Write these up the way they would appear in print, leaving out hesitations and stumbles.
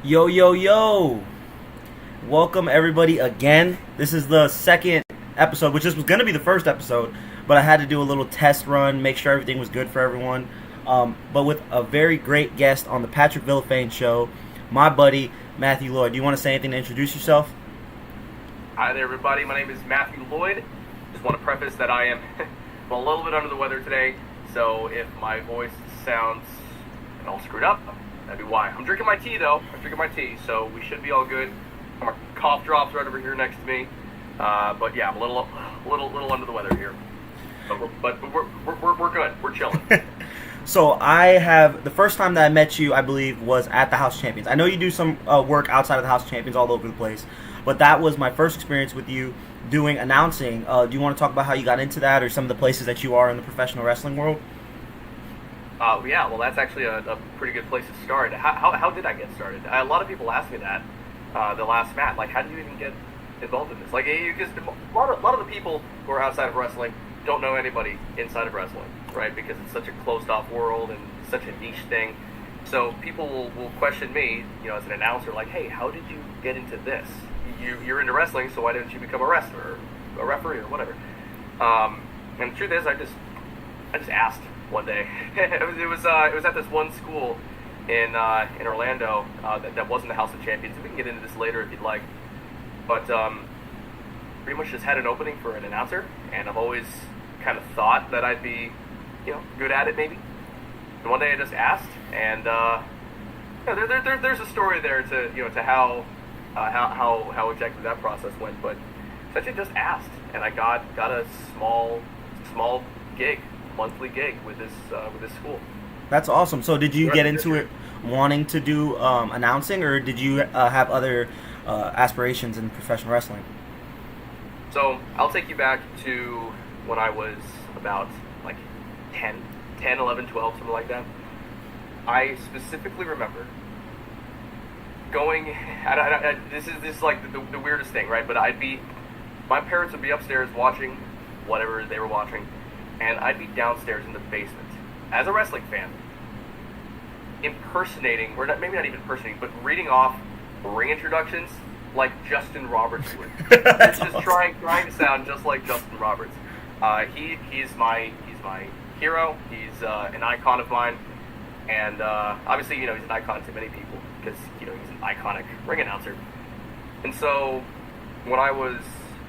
Yo, yo, yo! Welcome everybody again. This is the second episode, which this was going to be the first episode, but I had to do a little test run, make sure everything was good for everyone. But with a very great guest on the Patrick Villafane show, my buddy Matthew Lloyd. Do you want to say anything to introduce yourself? Hi there, everybody. My name is Matthew Lloyd. Just want to preface that I am a little bit under the weather today, so if my voice sounds all screwed up, that'd be why. I'm drinking my tea, though. So we should be all good. My cough drops right over here next to me. But yeah, I'm a little under the weather here. But we're good. We're chilling. So the first time that I met you, I believe, was at the House Champions. I know you do some work outside of the House Champions all over the place, but that was my first experience with you doing announcing. Do you want to talk about how you got into that, or some of the places that you are in the professional wrestling world? Yeah, well, that's actually a pretty good place to start. How did I get started? A lot of people ask me that the last match. Like, how do you even get involved in this? Like, because a lot of the people who are outside of wrestling don't know anybody inside of wrestling, right? Because it's such a closed-off world and such a niche thing. So people will question me, as an announcer, like, hey, how did you get into this? You're into wrestling, so why didn't you become a wrestler or a referee or whatever? And the truth is, I just asked one day. it was at this one school in Orlando that wasn't the House of Champions. We can get into this later if you'd like. But pretty much just had an opening for an announcer, and I've always kind of thought that I'd be, good at it maybe. And one day I just asked, and there's a story there to how exactly that process went. But essentially just asked, and I got a small gig, monthly gig with this school. That's awesome. So did you get into it wanting to do announcing, or did you have other aspirations in professional wrestling? So I'll take you back to when I was about like 10, 11, 12, something like that. I specifically remember going, this is like the weirdest thing, right? But my parents would be upstairs watching whatever they were watching, and I'd be downstairs in the basement as a wrestling fan, impersonating, or maybe not even impersonating, but reading off ring introductions like Justin Roberts would. That's just awesome. trying to sound just like Justin Roberts. He's my hero. He's an icon of mine, and obviously he's an icon to many people because he's an iconic ring announcer. And so when I was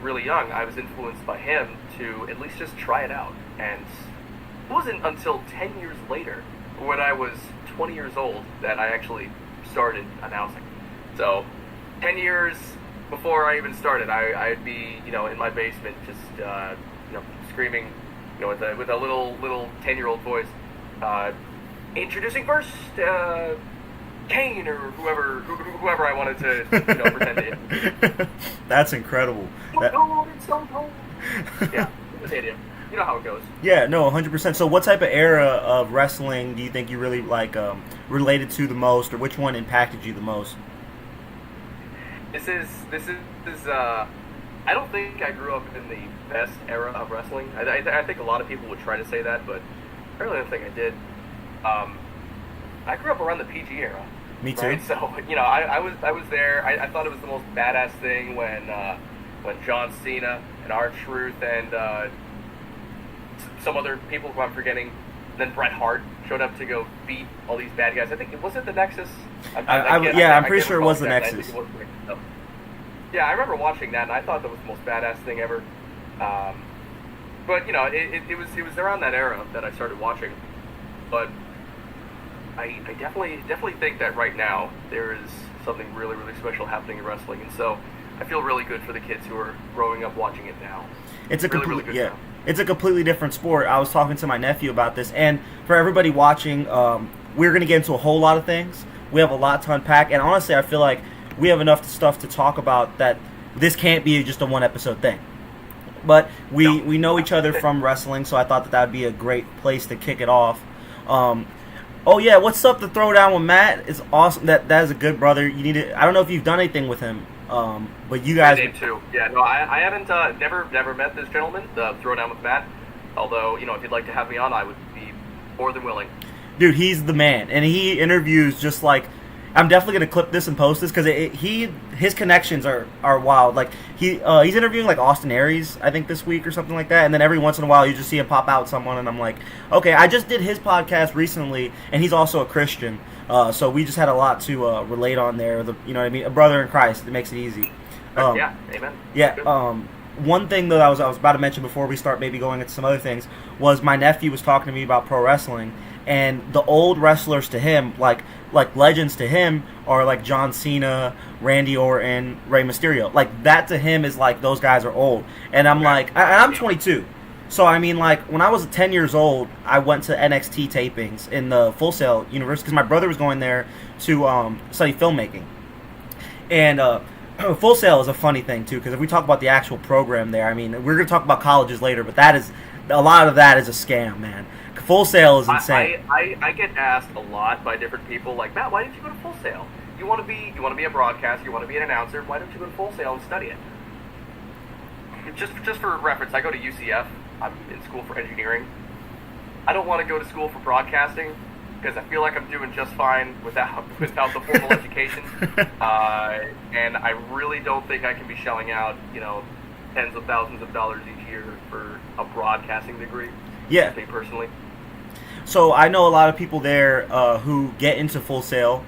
really young, I was influenced by him to at least just try it out. And it wasn't until 10 years later, when I was 20 years old, that I actually started announcing. So 10 years before I even started, I'd be in my basement just screaming with a little 10-year-old voice, introducing first Kane or whoever I wanted to pretend to be. That's incredible. Stone Cold. Yeah, stadium. You know how it goes. Yeah, no, 100%. So what type of era of wrestling do you think you really related to the most, or which one impacted you the most? This is I don't think I grew up in the best era of wrestling. I think a lot of people would try to say that, but I really don't think I did. I grew up around the PG era. Me too. Right? So I was there. I thought it was the most badass thing when John Cena and R-Truth and some other people who I'm forgetting, then Bret Hart showed up to go beat all these bad guys. I think was it the Nexus? I'm pretty sure it was the Nexus. Yeah, I remember watching that, and I thought that was the most badass thing ever. But it was around that era that I started watching. But I definitely think that right now there is something really, really special happening in wrestling, and so I feel really good for the kids who are growing up watching it now. It's a really good show. It's a completely different sport. I was talking to my nephew about this, and for everybody watching, we're going to get into a whole lot of things. We have a lot to unpack, and honestly, I feel like we have enough stuff to talk about that this can't be just a one-episode thing. But we know each other from wrestling, so I thought that would be a great place to kick it off. Oh yeah, what's up? The Throwdown with Matt is awesome. That is a good brother. You need to. I don't know if you've done anything with him, but you guys. My name too. Yeah, no, I haven't never met this gentleman. The Throwdown with Matt. Although if you'd like to have me on, I would be more than willing. Dude, he's the man, and he interviews just like I'm definitely gonna clip this and post this because his connections are wild. Like he's interviewing like Austin Aries, I think this week or something like that. And then every once in a while you just see him pop out someone, and I'm like, okay, I just did his podcast recently, and he's also a Christian. So we just had a lot to relate on there. You know what I mean? A brother in Christ. It makes it easy. Yeah, amen. Yeah. One thing that I was about to mention before we start maybe going into some other things was my nephew was talking to me about pro wrestling, and the old wrestlers to him, like legends to him, are like John Cena, Randy Orton, Rey Mysterio. Like that to him is like those guys are old. And I'm like, I'm 22. So I mean, like when I was 10 years old, I went to NXT tapings in the Full Sail University because my brother was going there to study filmmaking. And Full Sail is a funny thing too, because if we talk about the actual program there, I mean, we're going to talk about colleges later, but that is a lot of that is a scam, man. Full Sail is insane. I get asked a lot by different people, like, Matt, why didn't you go to Full Sail? You want to be a broadcaster, you want to be an announcer. Why don't you go to Full Sail and study it? Just for reference, I go to UCF. I'm in school for engineering. I don't want to go to school for broadcasting because I feel like I'm doing just fine without the formal education. And I really don't think I can be shelling out, tens of thousands of dollars each year for a broadcasting degree. Yeah. Me personally. So I know a lot of people there who get into Full Sail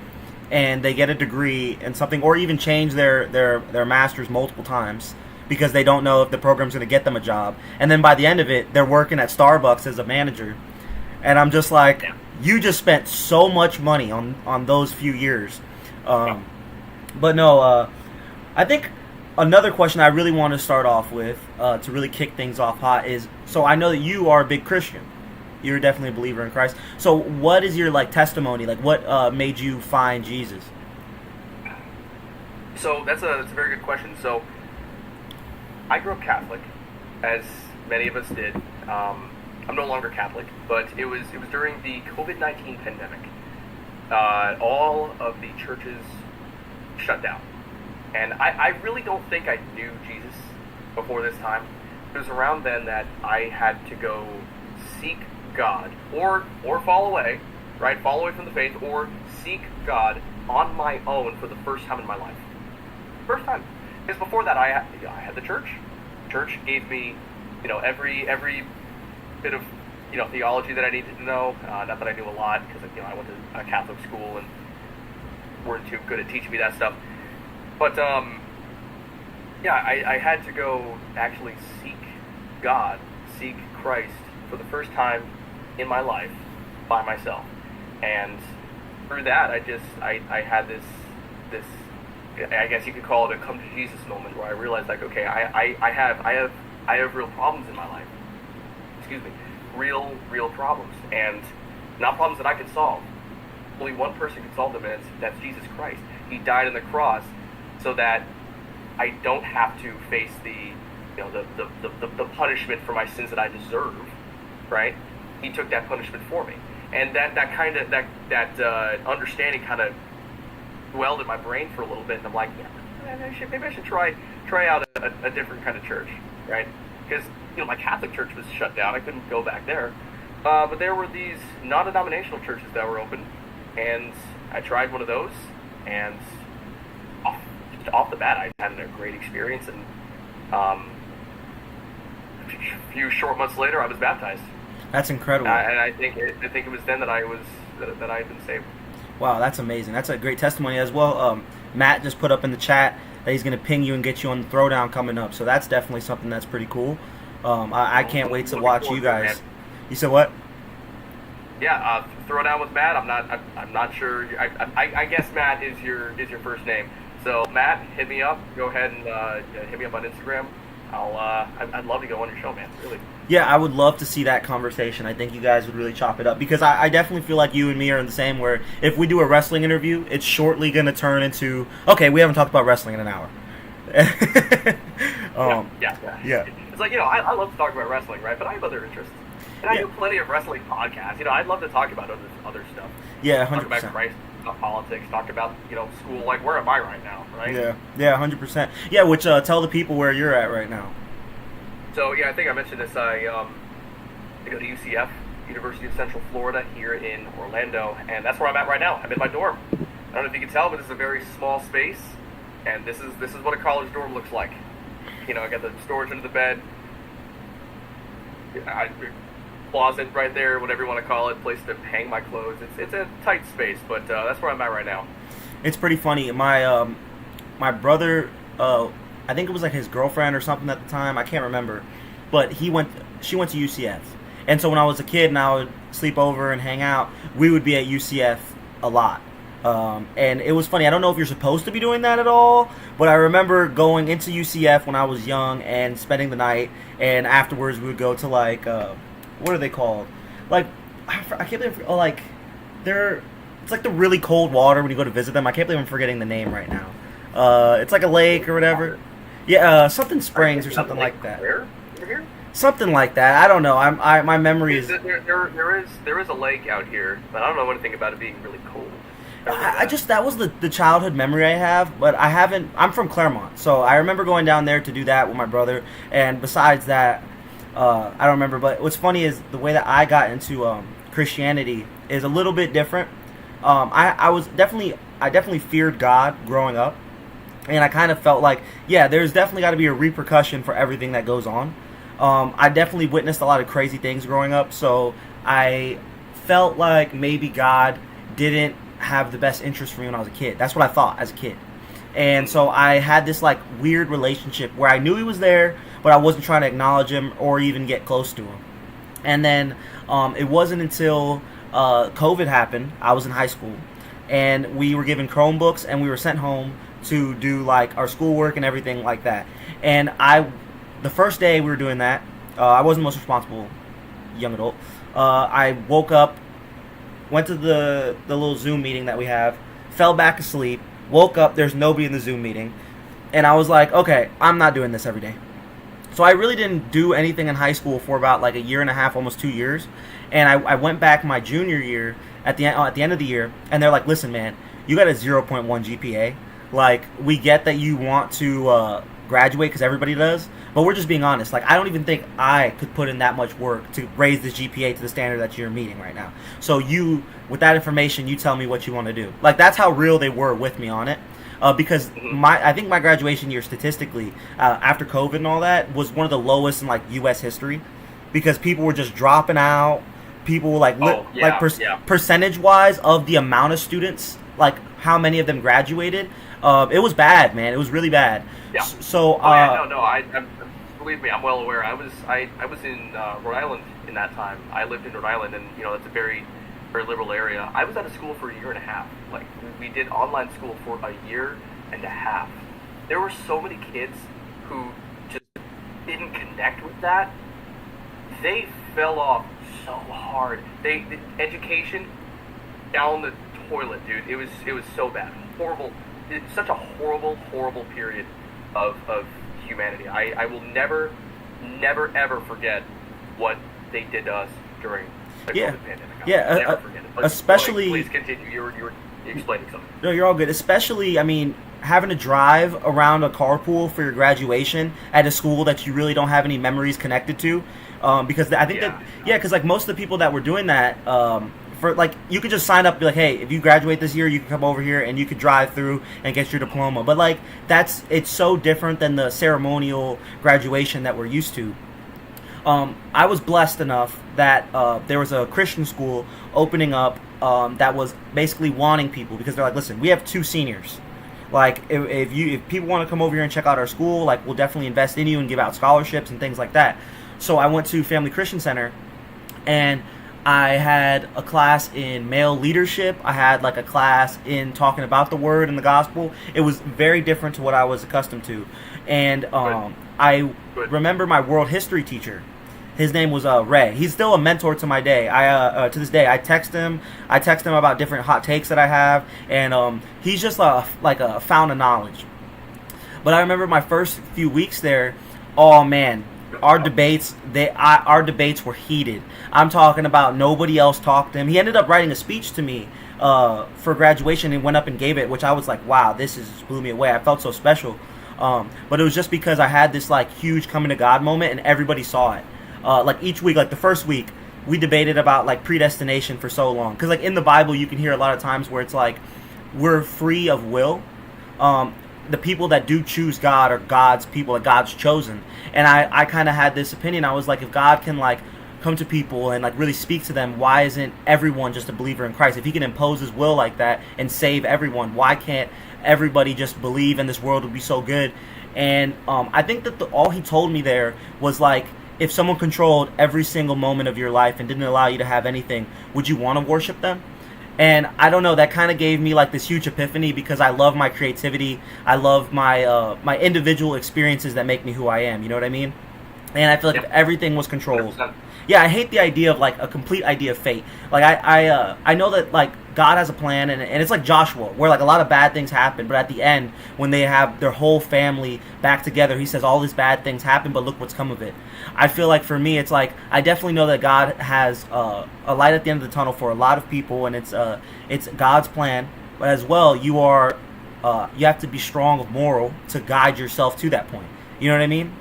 and they get a degree in something, or even change their masters multiple times because they don't know if the program's going to get them a job. And then by the end of it, they're working at Starbucks as a manager. And I'm just like, yeah. You just spent so much money on those few years. But no, I think another question I really want to start off with to really kick things off hot is, so I know that you are a big Christian. You're definitely a believer in Christ. So what is your testimony? Like what made you find Jesus? So that's a very good question. So I grew up Catholic, as many of us did. I'm no longer Catholic, but it was during the COVID-19 pandemic. All of the churches shut down. And I really don't think I knew Jesus before this time. It was around then that I had to go seek God, or fall away, right? Fall away from the faith, or seek God on my own for the first time in my life. First time. Because before that, I had the church. Church gave me, every bit of, theology that I needed to know. Not that I knew a lot, because, I went to a Catholic school and weren't too good at teaching me that stuff. But, I had to go actually seek God, seek Christ for the first time in my life by myself. And through that, I had this, I guess you could call it a come to Jesus moment, where I realized, like, okay, I have real problems in my life. Excuse me. Real problems. And not problems that I can solve. Only one person can solve them, and that's Jesus Christ. He died on the cross so that I don't have to face the punishment for my sins that I deserve, right? He took that punishment for me. And that understanding kind of dwelled in my brain for a little bit, and I'm like, yeah, maybe I should try out a different kind of church, right? Because my Catholic church was shut down. I couldn't go back there. But there were these non-denominational churches that were open, and I tried one of those, and off the bat, I had a great experience, and a few short months later, I was baptized. That's incredible. And I think it was then that I had been saved. Wow, that's amazing. That's a great testimony as well. Matt just put up in the chat that he's going to ping you and get you on the throwdown coming up. So that's definitely something that's pretty cool. I can't wait to watch you guys. You said what? Yeah, throwdown with Matt. I'm not sure. I guess Matt is your first name. So Matt, hit me up. Go ahead and hit me up on Instagram. I'd love to go on your show, man. Really. Yeah, I would love to see that conversation. I think you guys would really chop it up, because I definitely feel like you and me are in the same, where if we do a wrestling interview, it's shortly going to turn into, okay, we haven't talked about wrestling in an hour. Yeah. It's like, I love to talk about wrestling, right? But I have other interests. And I do plenty of wrestling podcasts. I'd love to talk about other stuff. Yeah, 100%. Talk about Christ, talk politics, talk about, school. Like, where am I right now, right? Yeah, 100%. Yeah, which, tell the people where you're at right now. So, I think I mentioned this. I go to UCF, University of Central Florida, here in Orlando, and that's where I'm at right now. I'm in my dorm. I don't know if you can tell, but this is a very small space, and this is what a college dorm looks like. You know, I got the storage under the bed, closet right there, whatever you want to call it, place to hang my clothes. It's a tight space, but that's where I'm at right now. It's pretty funny. My brother, I think it was like his girlfriend or something at the time. I can't remember, but she went to UCF, and so when I was a kid and I would sleep over and hang out, we would be at UCF a lot. And it was funny. I don't know if you're supposed to be doing that at all, but I remember going into UCF when I was young and spending the night, and afterwards we would go to like, what are they called? Like, I can't believe, like, it's like the really cold water when you go to visit them. I can't believe I'm forgetting the name right now. It's like a lake or whatever. Yeah, something Springs or something like that. Where? Over here? Something like that. I don't know. My memory is. There is a lake out here, but I don't know anything about it being really cold. That was the childhood memory I have, but I haven't. I'm from Claremont, so I remember going down there to do that with my brother. And besides that, I don't remember. But what's funny is the way that I got into Christianity is a little bit different. I definitely feared God growing up, and I kind of felt like, yeah, there's definitely got to be a repercussion for everything that goes on. I definitely witnessed a lot of crazy things growing up, so I felt like maybe God didn't have the best interest for me when I was a kid. That's what I thought as a kid. And so I had this like weird relationship where I knew he was there, but I wasn't trying to acknowledge him or even get close to him. And then it wasn't until COVID happened, I was in high school, and we were given Chromebooks and we were sent home to do like our schoolwork and everything like that. And the first day we were doing that, I wasn't the most responsible young adult. I woke up, went to the little Zoom meeting that we have, fell back asleep, woke up, there's nobody in the Zoom meeting, and I was like, okay, I'm not doing this every day. So I really didn't do anything in high school for about like a year and a half, almost 2 years, and I went back my junior year at the end of the year, and they're like, listen, man, you got a 0.1 GPA. Like, we get that you want to graduate because everybody does, but we're just being honest. Like, I don't even think I could put in that much work to raise this GPA to the standard that you're meeting right now. So you, with that information, you tell me what you want to do. Like, that's how real they were with me on it. Because I think my graduation year statistically, after COVID and all that, was one of the lowest in like U.S. history, because people were just dropping out. People like percentage wise of the amount of students, like how many of them graduated. It was bad, man. It was really bad. Yeah. So. Believe me, I'm well aware. I was in Rhode Island in that time. I lived in Rhode Island, and that's a very, very liberal area. I was out of school for a year and a half. Like, we did online school for a year and a half. There were so many kids who just didn't connect with that. They fell off so hard. The education down the toilet, dude. It was so bad. Horrible. It's such a horrible period of humanity. I will never ever forget what they did to us during the COVID pandemic. I'll never forget it. But especially. Please continue. You were explaining something. No, you're all good. Especially, I mean, having to drive around a carpool for your graduation at a school that you really don't have any memories connected to, because I think because like most of the people that were doing that. For, like, you could just sign up and be like, hey, if you graduate this year, you can come over here and you could drive through and get your diploma. But like, it's so different than the ceremonial graduation that we're used to. I was blessed enough that there was a Christian school opening up that was basically wanting people, because they're like, listen, we have 2 seniors. Like, if people want to come over here and check out our school, like, we'll definitely invest in you and give out scholarships and things like that. So I went to Family Christian Center, and I had a class in male leadership. I had like a class in talking about the word and the gospel. It was very different to what I was accustomed to. And I remember my world history teacher. His name was Ray. He's still a mentor to my day. To this day, I text him about different hot takes that I have, and he's just like a fountain of knowledge. But I remember my first few weeks there. Oh man, our debates were heated. I'm talking about nobody else talked to him. He ended up writing a speech to me for graduation and went up and gave it, which I was like, wow, this blew me away. I felt so special. But it was just because I had this like huge coming to God moment, and everybody saw it. Like each week, like the first week, we debated about like predestination for so long. Because like in the Bible, you can hear a lot of times where it's like, we're free of will. The people that do choose God are God's people, that God's chosen. And I kind of had this opinion. I was like, if God can like come to people and like really speak to them, why isn't everyone just a believer in Christ? If he can impose his will like that and save everyone, why can't everybody just believe and this world would be so good? And I think that all he told me there was like, if someone controlled every single moment of your life and didn't allow you to have anything, would you want to worship them? And I don't know, that kind of gave me like this huge epiphany, because I love my creativity. I love my my individual experiences that make me who I am. You know what I mean? And I feel like if everything was controlled, 100%. yeah, I hate the idea of like a complete idea of fate. Like I know that like God has a plan, and it's like Joshua, where like a lot of bad things happen, but at the end, when they have their whole family back together, he says all these bad things happen, but look what's come of it. I feel like for me, it's like I definitely know that God has a light at the end of the tunnel for a lot of people, and it's God's plan. But as well, you have to be strong of moral to guide yourself to that point. You know what I mean?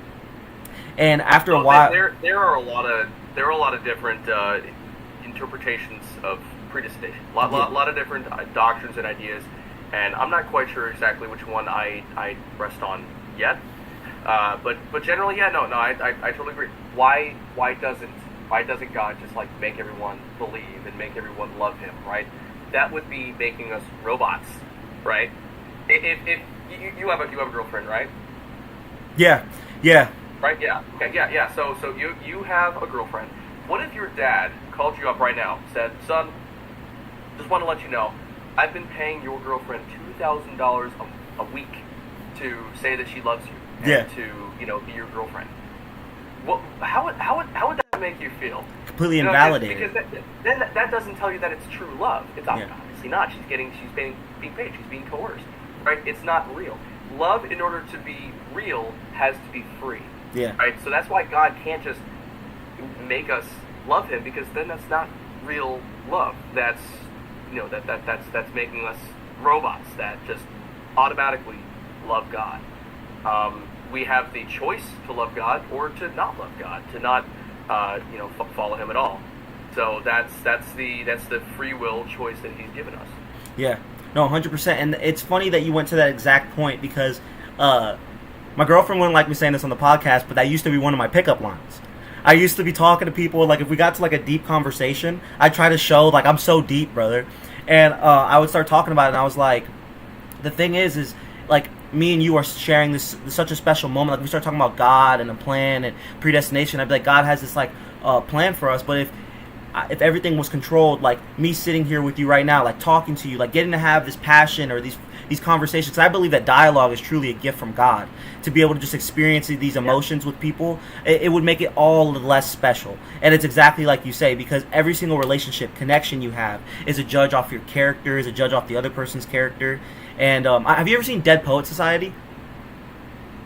And after a while, there are a lot of different interpretations of predestination. A lot of different doctrines and ideas, and I'm not quite sure exactly which one I rest on yet. But generally, yeah, no, I totally agree. Why doesn't God just like make everyone believe and make everyone love Him, right? That would be making us robots, right? If you have a girlfriend, right? yeah. Right? Yeah. Okay. Yeah. So you have a girlfriend. What if your dad called you up right now, said, "Son, just want to let you know, I've been paying your girlfriend $2,000 a week to say that she loves you and to be your girlfriend." Well, how would that make you feel? Completely invalidated. Because then that doesn't tell you that it's true love. It's obviously not. She's being paid. She's being coerced. Right? It's not real. Love, in order to be real, has to be free. Yeah. Right. So that's why God can't just make us love Him, because then that's not real love. That's that's making us robots that just automatically love God. We have the choice to love God or to not love God, to not follow Him at all. So that's the free will choice that He's given us. Yeah. No, 100%. And it's funny that you went to that exact point, because my girlfriend wouldn't like me saying this on the podcast, but that used to be one of my pickup lines. I used to be talking to people, like if we got to like a deep conversation, I'd try to show like I'm so deep, brother. And I would start talking about it, and I was like, the thing is like me and you are sharing this such a special moment. Like we start talking about God and a plan and predestination. I'd be like, God has this like plan for us, but if everything was controlled, like me sitting here with you right now, like talking to you, like getting to have this passion or these conversations, 'cause I believe that dialogue is truly a gift from God. To be able to just experience these emotions with people, it would make it all less special. And it's exactly like you say, because every single relationship connection you have is a judge off your character, is a judge off the other person's character. And have you ever seen Dead Poet Society?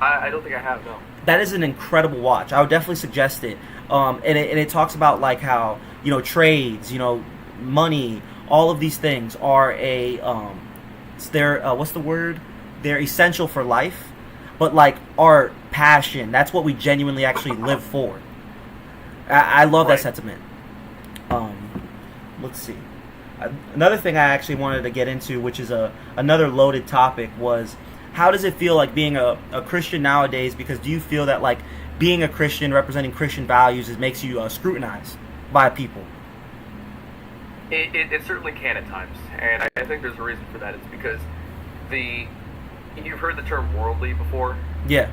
I don't think I have, no. That is an incredible watch. I would definitely suggest it. And it talks about like how trades, money, all of these things are they're what's the word? They're essential for life, but like our passion, that's what we genuinely actually live for. I love that sentiment. Let's see. Another thing I actually wanted to get into, which is another loaded topic, was how does it feel like being a Christian nowadays? Because do you feel that like being a Christian, representing Christian values, makes you scrutinized by people? It certainly can at times, and I think there's a reason for that. It's because you've heard the term worldly before. Yeah.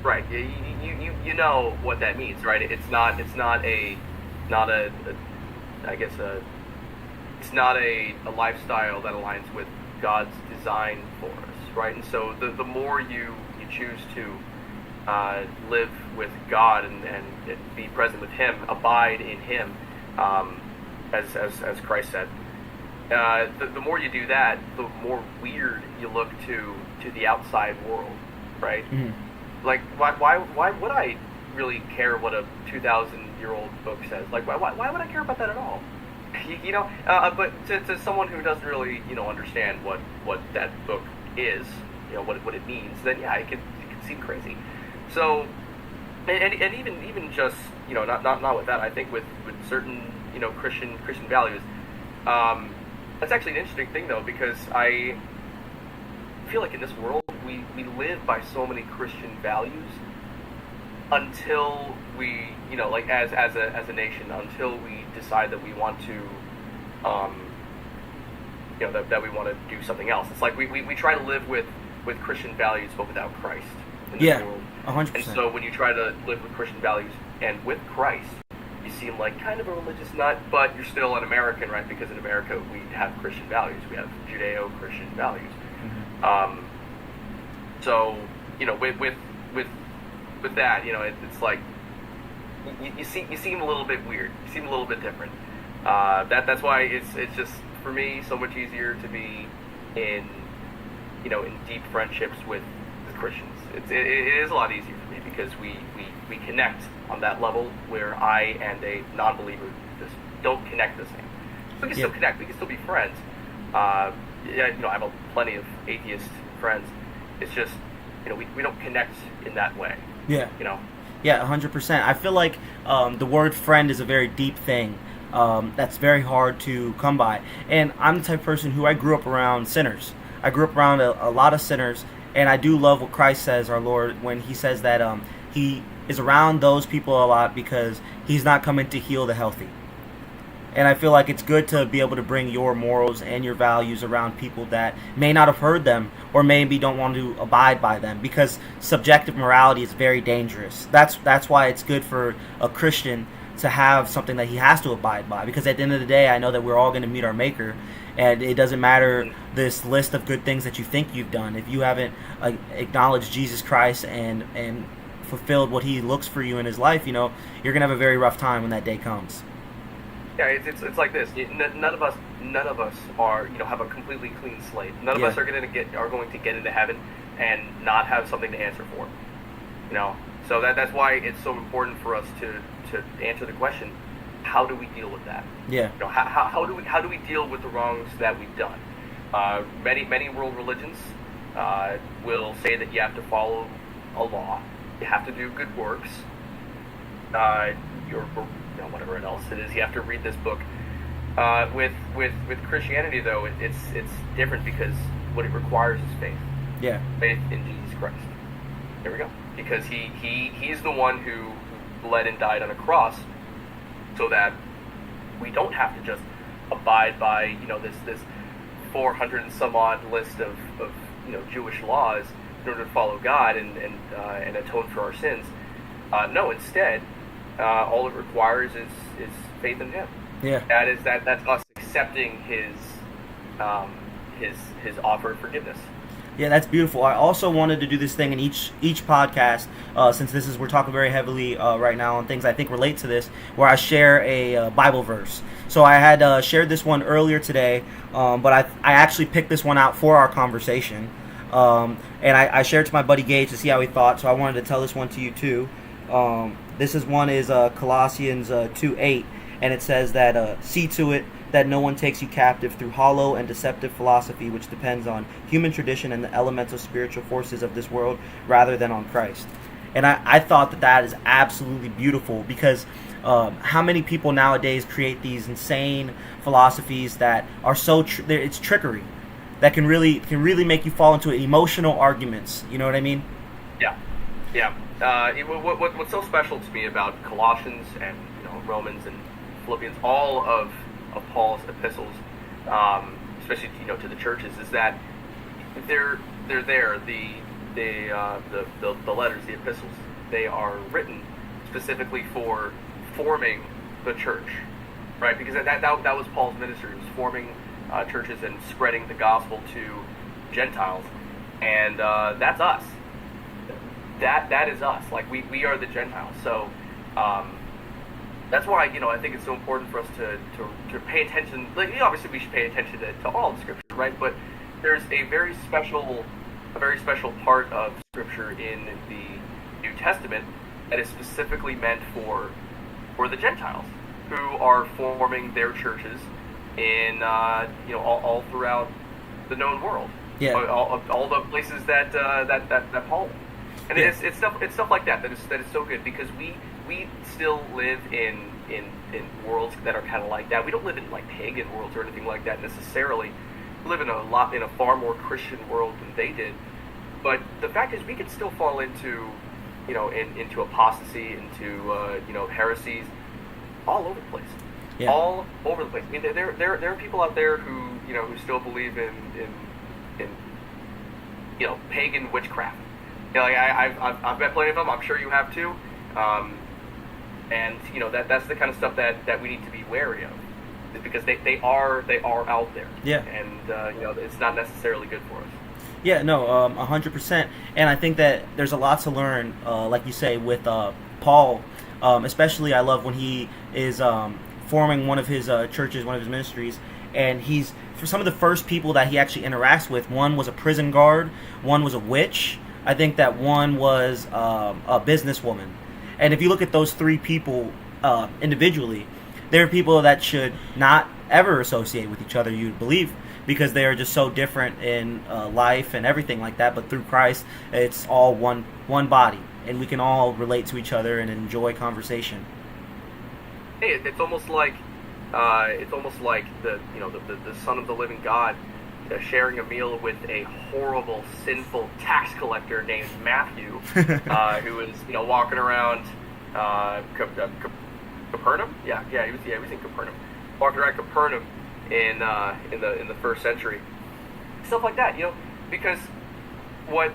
Right. You know what that means, right? It's not a lifestyle that aligns with God's design for us, right? And so the more you choose to live with God and be present with Him, abide in Him, as Christ said, the more you do that, the more weird you look to the outside world, right? Mm-hmm. Like why would I really care what a 2,000-year-old book says? Like why would I care about that at all? But to someone who doesn't really understand what that book is, what it means, then yeah, it can seem crazy. So and even just not with that, I think with certain Christian values, That's actually an interesting thing, though, because I feel like in this world we live by so many Christian values until we, like as a nation, until we decide that we want to, that we want to do something else. It's like we try to live with Christian values but without Christ in this world. 100%. And so when you try to live with Christian values and with Christ, you seem like kind of a religious nut, but you're still an American, right? Because in America we have Christian values. We have Judeo-Christian values. Mm-hmm. So with that, it's like you seem a little bit weird. You seem a little bit different. That's why it's just for me so much easier to be in deep friendships with Christians. It is a lot easier for me because we connect on that level where I and a non-believer just don't connect the same. We can still connect. We can still be friends. I have plenty of atheist friends. It's just we don't connect in that way. Yeah. Yeah, 100%. I feel like the word friend is a very deep thing. That's very hard to come by. And I'm the type of person who I grew up around sinners. I grew up around a lot of sinners, and I do love what Christ says, our Lord, when he says that he is around those people a lot because he's not coming to heal the healthy. And I feel like it's good to be able to bring your morals and your values around people that may not have heard them or maybe don't want to abide by them, because subjective morality is very dangerous. That's why it's good for a Christian to have something that he has to abide by, because at the end of the day, I know that we're all going to meet our Maker, and it doesn't matter this list of good things that you think you've done. If you haven't acknowledged Jesus Christ and fulfilled what he looks for you in his life, you're going to have a very rough time when that day comes. Yeah, it's like this. None of us are have a completely clean slate. None of us are going to get into heaven and not have something to answer for. So that's why it's so important for us to answer the question: how do we deal with that? Yeah. How do we deal with the wrongs that we've done? Many world religions will say that you have to follow a law, you have to do good works, whatever else it is, you have to read this book. With Christianity, though, it's different, because what it requires is faith. Yeah. Faith in Jesus Christ. There we go. Because he's the one who bled and died on a cross, so that we don't have to just abide by this 400 and some odd list of Jewish laws in order to follow God and atone for our sins. No, instead, all it requires is faith in Him. Yeah. That's us accepting His offer of forgiveness. Yeah, that's beautiful. I also wanted to do this thing in each podcast, since we're talking very heavily right now on things I think relate to this, where I share a Bible verse. So I had shared this one earlier today, but I actually picked this one out for our conversation, and I shared it to my buddy Gage to see how he thought. So I wanted to tell this one to you too. This is Colossians 2:8, and it says that see to it that no one takes you captive through hollow and deceptive philosophy, which depends on human tradition and the elemental spiritual forces of this world rather than on Christ. And I thought that is absolutely beautiful, because how many people nowadays create these insane philosophies that are so it's trickery that can really make you fall into emotional arguments. You know what I mean? Yeah. What's so special to me about Colossians and Romans and Philippians, all of Paul's epistles, especially to the churches, is that they're there. The letters, the epistles, they are written specifically for forming the church, right? Because that was Paul's ministry. It was forming churches and spreading the gospel to Gentiles, and that's us. That is us. Like we are the Gentiles. So that's why I think it's so important for us to pay attention. Like, obviously we should pay attention to all of Scripture, right? But there's a very special part of Scripture in the New Testament that is specifically meant for the Gentiles, who are forming their churches in all throughout the known world. Yeah. All the places that Paul. And it's stuff like that is so good, because we still live in worlds that are kind of like that. We don't live in like pagan worlds or anything like that necessarily. We live in a far more Christian world than they did. But the fact is, we can still fall into, into apostasy, into heresies, all over the place. Yeah. All over the place. I mean, there are people out there who who still believe in pagan witchcraft. Like I've met plenty of them. I'm sure you have too. And that's the kind of stuff that we need to be wary of, because they are out there. Yeah. And it's not necessarily good for us. Yeah, no, 100%. And I think that there's a lot to learn, like you say, with Paul. Especially, I love when he is forming one of his churches, one of his ministries, and he's, for some of the first people that he actually interacts with, one was a prison guard, one was a witch, I think that one was a businesswoman. And if you look at those three people individually, they're people that should not ever associate with each other, you'd believe, because they are just so different in life and everything like that. But through Christ, it's all one body, and we can all relate to each other and enjoy conversation. Hey, it's almost like the Son of the Living God sharing a meal with a horrible, sinful tax collector named Matthew, who was walking around Capernaum. Yeah, he was in Capernaum, walking around Capernaum in the first century, stuff like that. Because what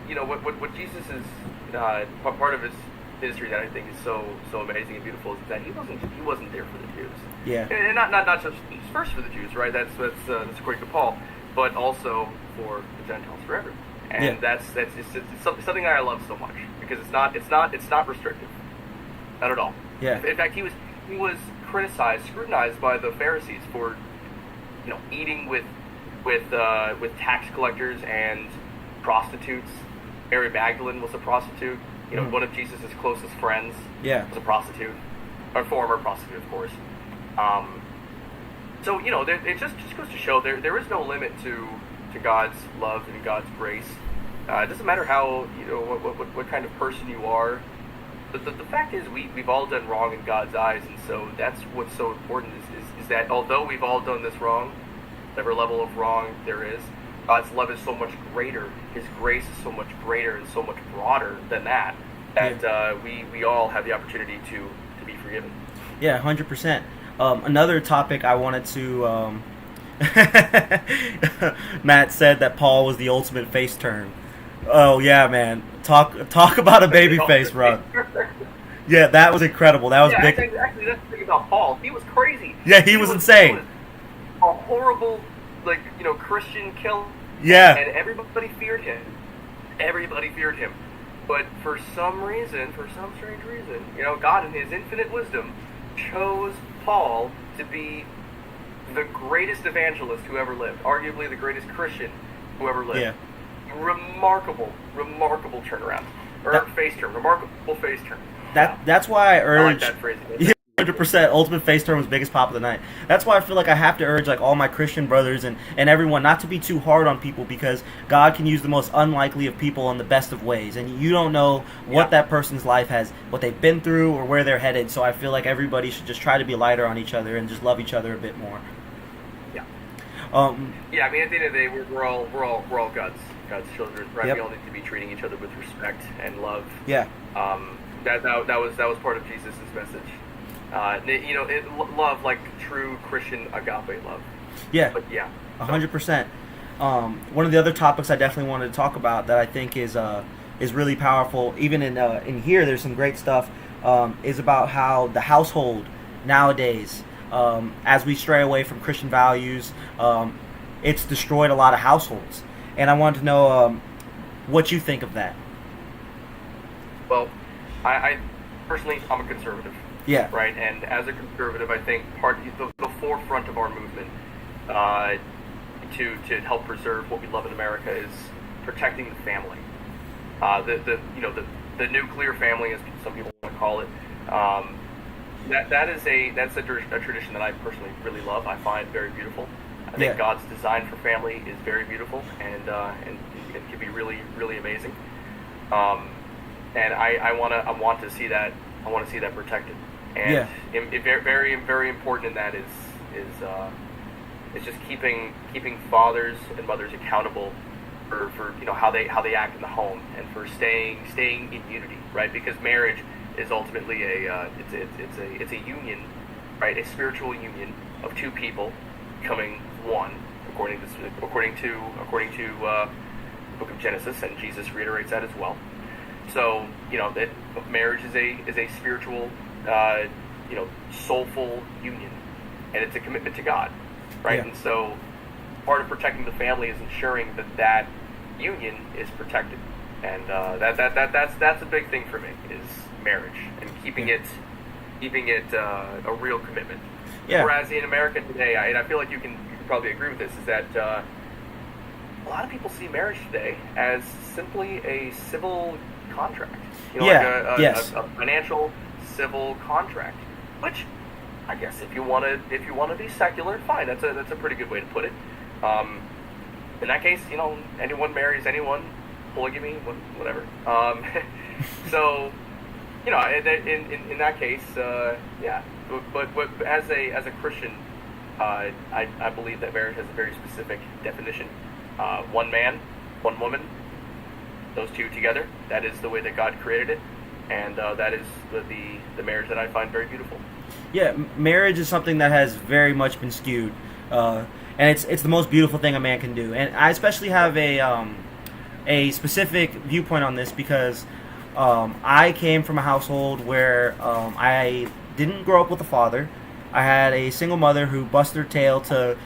Jesus is part of his history that I think is so amazing and beautiful is that he wasn't there for the Jews. Yeah. And not just first for the Jews, right? That's according to Paul, but also for the Gentiles, for everyone. And that's it's something that I love so much, because it's not restrictive, not at all. Yeah. In fact, he was scrutinized by the Pharisees for eating with tax collectors and prostitutes. Mary Magdalene was a prostitute. One of Jesus' closest friends was a prostitute, or former prostitute, of course. So it just goes to show there is no limit to God's love and God's grace. It doesn't matter how what kind of person you are. The fact is, we've all done wrong in God's eyes, and so that's what's so important is that although we've all done this wrong, whatever level of wrong there is, God's love is so much greater. His grace is so much greater and so much broader than that. We all have the opportunity to be forgiven. Yeah, 100%. Another topic I wanted to. Matt said that Paul was the ultimate face turn. Oh yeah, man! Talk about a baby face run. Yeah, that was incredible. That was big. Actually, that's the thing about Paul. He was crazy. Yeah, he was insane. He was a horrible, Christian killer. Yeah. And everybody feared him. Everybody feared him. But for some strange reason, God in His infinite wisdom chose Paul to be the greatest evangelist who ever lived, arguably the greatest Christian who ever lived. Yeah. Remarkable turnaround. Face turn. Remarkable face turn. That's why I urge. I like that phrase. 100% ultimate face turn was biggest pop of the night. That's why I feel like I have to urge all my Christian brothers and everyone not to be too hard on people, because God can use the most unlikely of people in the best of ways, and you don't know what that person's life has, what they've been through, or where they're headed. So I feel like everybody should just try to be lighter on each other and just love each other a bit more. Yeah. I mean, at the end of the day, we're all God's children, right? Yep. We all need to be treating each other with respect and love. Yeah. That was part of Jesus' message. Love, like true Christian agape love. Yeah. But 100%. One of the other topics I definitely wanted to talk about that I think is really powerful, even in here, there's some great stuff, is about how the household nowadays, as we stray away from Christian values, it's destroyed a lot of households. And I wanted to know what you think of that. Well, I personally, I'm a conservative. Yeah. Right, and as a conservative, I think the forefront of our movement to help preserve what we love in America is protecting the family. The nuclear family, as some people want to call it. That's a tradition that I personally really love. I find very beautiful. I think God's design for family is very beautiful, and it can be really, really amazing. And I want to see that I want to see that protected. And Yeah. very very important in that is just keeping fathers and mothers accountable for how they act in the home, and for staying in unity, right? Because marriage is ultimately it's a union, right? A spiritual union of two people becoming one, according to the book of Genesis, and Jesus reiterates that as well. So that marriage is a spiritual, soulful union, and it's a commitment to God, right? Yeah. And so part of protecting the family is ensuring that union is protected, and that's a big thing for me, is marriage, and keeping it a real commitment. Yeah. Whereas in America today, and I feel like you can probably agree with this, is that a lot of people see marriage today as simply a civil contract. Yeah. Yes. A financial civil contract, which I guess if you want to be secular, fine. That's a pretty good way to put it. In that case, anyone marries anyone, polygamy, whatever. So, in that case, yeah. But as a Christian, I believe that marriage has a very specific definition. One man, one woman, those two together. That is the way that God created it, and that is the marriage that I find very beautiful. Yeah, marriage is something that has very much been skewed, and it's the most beautiful thing a man can do. And I especially have a specific viewpoint on this because I came from a household where I didn't grow up with a father. I had a single mother who busted her tail to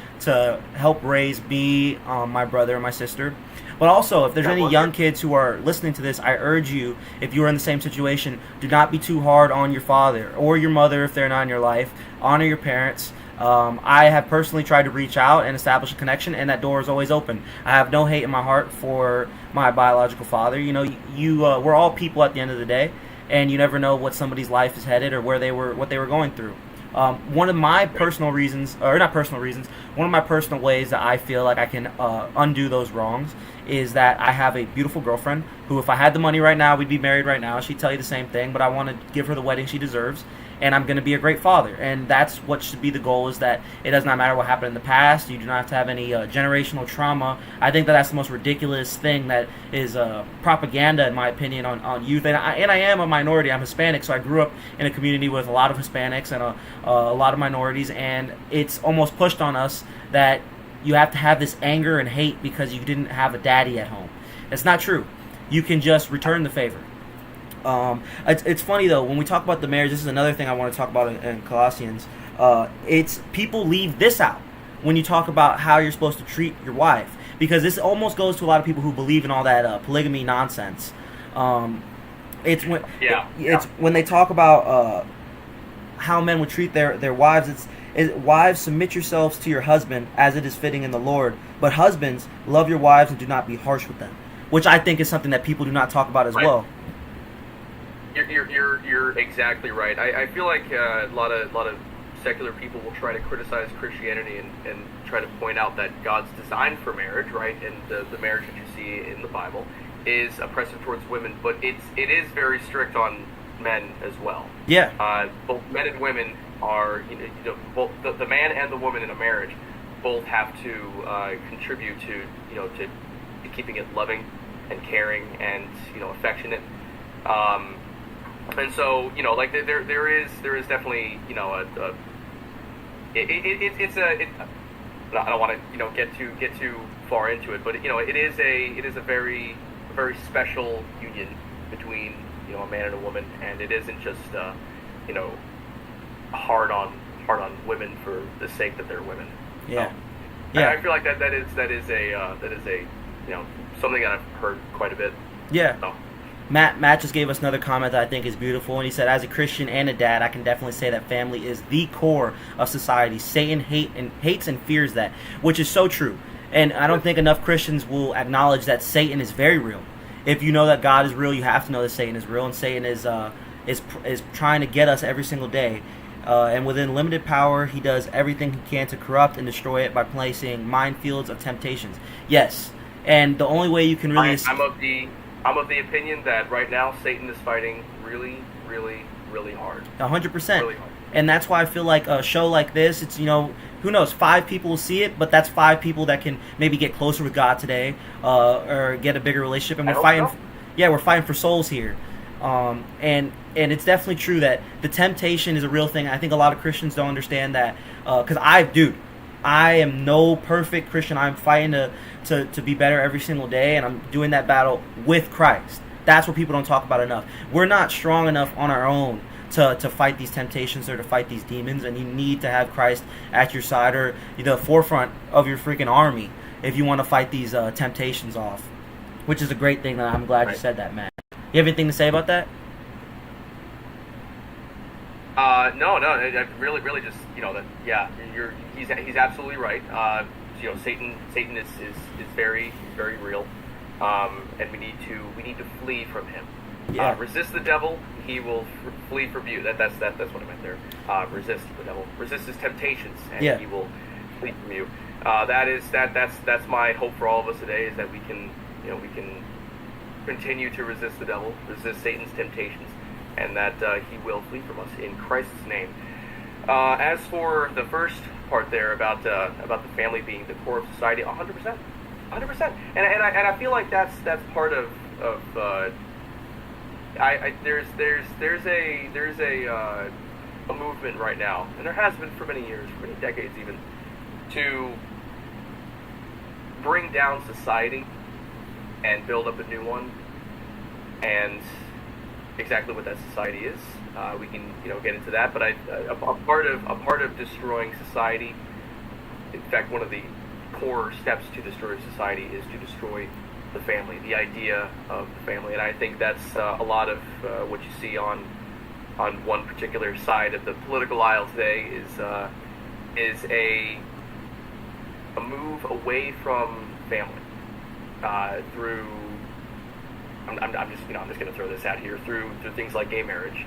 help raise me, my brother, and my sister. But also, if there's any young kids who are listening to this, I urge you, if you are in the same situation, do not be too hard on your father or your mother if they're not in your life. Honor your parents. I have personally tried to reach out and establish a connection, and that door is always open. I have no hate in my heart for my biological father. We're all people at the end of the day, and you never know what somebody's life is headed or what they were going through. One of my personal reasons, or not personal reasons, one of my personal ways that I feel like I can undo those wrongs is that I have a beautiful girlfriend who, if I had the money right now, we'd be married right now. She'd tell you the same thing, but I want to give her the wedding she deserves, and I'm going to be a great father. And that's what should be the goal, is that it does not matter what happened in the past. You do not have to have any generational trauma. I think that's the most ridiculous thing that is propaganda, in my opinion, on youth. And I am a minority. I'm Hispanic, so I grew up in a community with a lot of Hispanics and a lot of minorities, and it's almost pushed on us that you have to have this anger and hate because you didn't have a daddy at home. It's not true. You can just return the favor. It's funny though, when we talk about the marriage, this is another thing I want to talk about in Colossians. It's people leave this out when you talk about how you're supposed to treat your wife, because this almost goes to a lot of people who believe in all that polygamy nonsense. It's when they talk about how men would treat their wives. Wives, submit yourselves to your husband as it is fitting in the Lord. But husbands, love your wives and do not be harsh with them, which I think is something that people do not talk about as well. You're exactly right. I feel like a lot of secular people will try to criticize Christianity and try to point out that God's design for marriage, right, and the marriage that you see in the Bible is oppressive towards women, but it is very strict on men as well. Yeah. Both men and women are, both the man and the woman in a marriage both have to contribute to keeping it loving and caring and affectionate. And so there is definitely I don't want to get too far into it, but it is a very special union between a man and a woman, and it isn't just hard on women for the sake that they're women. Yeah. I feel like that is a something that I've heard quite a bit. Yeah. So. Matt just gave us another comment that I think is beautiful, and he said, as a Christian and a dad, I can definitely say that family is the core of society. Satan hates and fears that, which is so true. And I don't think enough Christians will acknowledge that Satan is very real. If you know that God is real, you have to know that Satan is real, and Satan is trying to get us every single day. And within limited power, he does everything he can to corrupt and destroy it by placing minefields of temptations. Yes, and the only way you can really... I'm of the opinion that right now Satan is fighting really, really really hard. 100%. Really hard. And that's why I feel like a show like this, it's, who knows, 5 people will see it, but that's 5 people that can maybe get closer with God today, or get a bigger relationship. And we're fighting, we're fighting for souls here. And it's definitely true that the temptation is a real thing. I think a lot of Christians don't understand that, because I am no perfect Christian. I'm fighting to be better every single day, and I'm doing that battle with Christ. That's what people don't talk about enough. We're not strong enough on our own to fight these temptations or to fight these demons, and you need to have Christ at your side or the forefront of your freaking army if you want to fight these temptations off, which is a great thing. That I'm glad you said that, Matt. You have anything to say about that? No, I really just, that, he's absolutely right. Satan is very, very real. And we need to flee from him. Yeah. Resist the devil, he will flee from you. That's what I meant there. Resist the devil, resist his temptations, and he will flee from you. That's my hope for all of us today, is that we can continue to resist the devil, resist Satan's temptations, and that he will flee from us in Christ's name. As for the first part there about the family being the core of society, 100%. 100%, and I feel like that's part of there's a movement right now, and there has been for many years, for many decades even, to bring down society and build up a new one, and exactly what that society is, we can get into that. But a part of destroying society, in fact, one of the core steps to destroy society is to destroy the family, the idea of the family. And I think that's a lot of what you see on one particular side of the political aisle today is a move away from family through I'm just going to throw this out here, through things like gay marriage,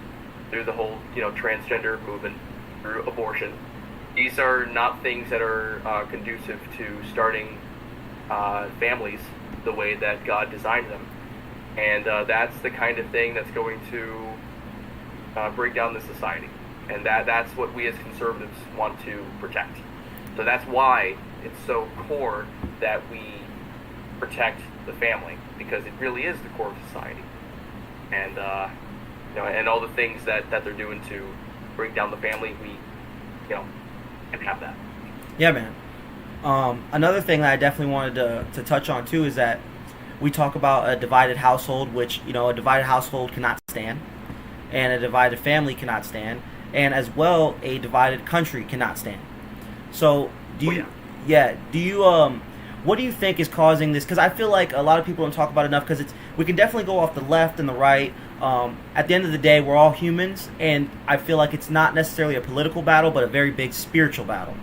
through the whole transgender movement, through abortion. These are not things that are conducive to starting families the way that God designed them. And that's the kind of thing that's going to break down the society. And that's what we as conservatives want to protect. So that's why it's so core that we protect the family, because it really is the core of society. And and all the things that they're doing to break down the family, we and have that. Yeah, man. Another thing that I definitely wanted to touch on too is that we talk about a divided household, which a divided household cannot stand, and a divided family cannot stand, and as well a divided country cannot stand. So what do you think is causing this? Because I feel like a lot of people don't talk about it enough, because we can definitely go off the left and the right. At the end of the day, we're all humans, and I feel like it's not necessarily a political battle, but a very big spiritual battle.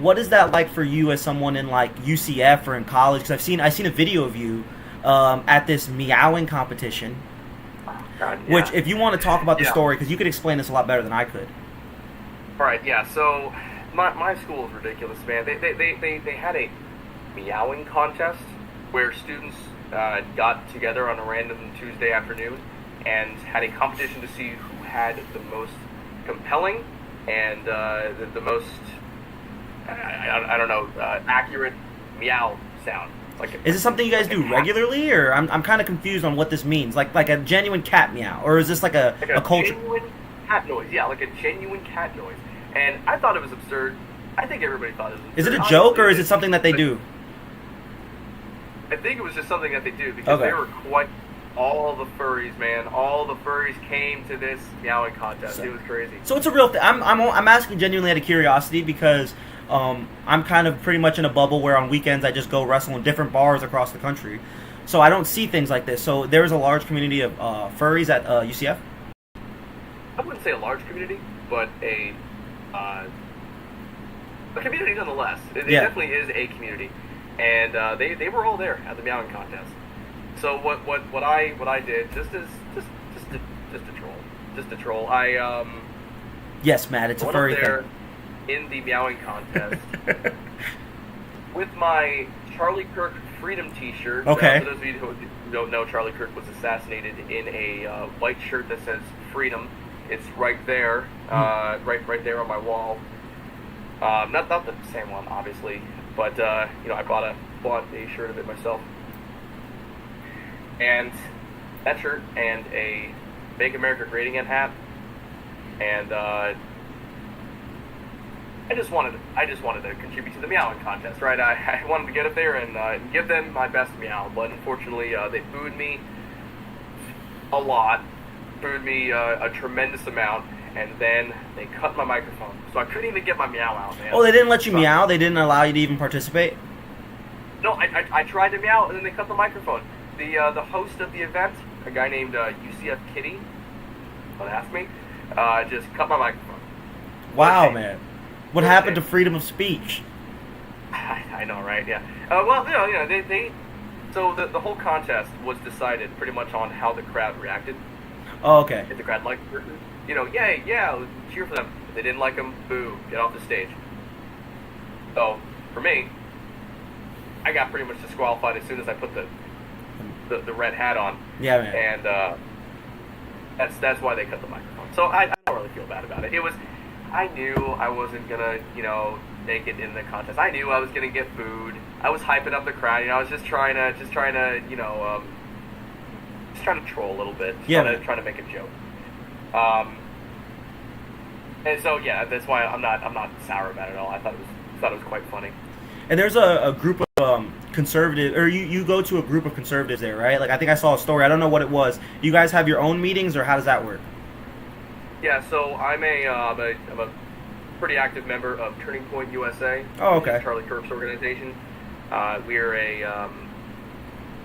What is that like for you as someone in like UCF or in college? Because I've seen a video of you at this meowing competition. Which, if you want to talk about the story, because you could explain this a lot better than I could. All right, so my school is ridiculous, man. They had a meowing contest where students got together on a random Tuesday afternoon and had a competition to see who had the most compelling and the most accurate meow sound. Is this something you guys do regularly, or I'm kind of confused on what this means? Like a genuine cat meow, or is this like a culture? Genuine cat noise, yeah, like a genuine cat noise. And I thought it was absurd. I think everybody thought it was absurd. Is it a joke, or is it something that they do? I think it was just something that they do, because they were quite... All the furries, man. All the furries came to this meowing contest. It was crazy. So it's a real thing. I'm asking genuinely out of curiosity, because I'm kind of pretty much in a bubble where on weekends I just go wrestle in different bars across the country. So I don't see things like this. So there is a large community of furries at UCF? I wouldn't say a large community, but a community nonetheless. It definitely is a community. And they were all there at the meowing contest. So what I did, just to troll. Yes, Matt, it's a furry there thing. In the meowing contest with my Charlie Kirk Freedom T-shirt. Okay. For those of you who don't know, Charlie Kirk was assassinated in a white shirt that says "Freedom." It's right there, right there on my wall. Not the same one, obviously, but I bought a shirt of it myself, and that shirt and a "Make America Great Again" hat, and I just wanted to contribute to the meowing contest, right? I wanted to get up there and give them my best meow, but unfortunately they booed me a lot, booed me a tremendous amount, and then they cut my microphone, so I couldn't even get my meow out, man. Oh, they didn't let you meow? They didn't allow you to even participate? No, I tried to meow, and then they cut the microphone. The host of the event, a guy named UCF Kitty, don't ask me, just cut my microphone. Wow, man. What happened to freedom of speech? I know, right? Yeah. Well, they so the whole contest was decided pretty much on how the crowd reacted. Oh, okay. If the crowd liked the person, yay, yeah, cheer for them. If they didn't like them, boo, get off the stage. So, for me, I got pretty much disqualified as soon as I put the red hat on. Yeah, man. And that's why they cut the microphone. So I don't really feel bad about it. I knew I wasn't gonna, make it in the contest. I knew I was gonna get booed. I was hyping up the crowd. I was just trying to troll a little bit. Trying to make a joke. And so yeah, that's why I'm not sour about it at all. I thought it was quite funny. And there's a group of conservative, or you go to a group of conservatives there, right? Like I think I saw a story. I don't know what it was. You guys have your own meetings, or how does that work? Yeah, so I'm a pretty active member of Turning Point USA. Oh, okay. Charlie Kirk's organization. We're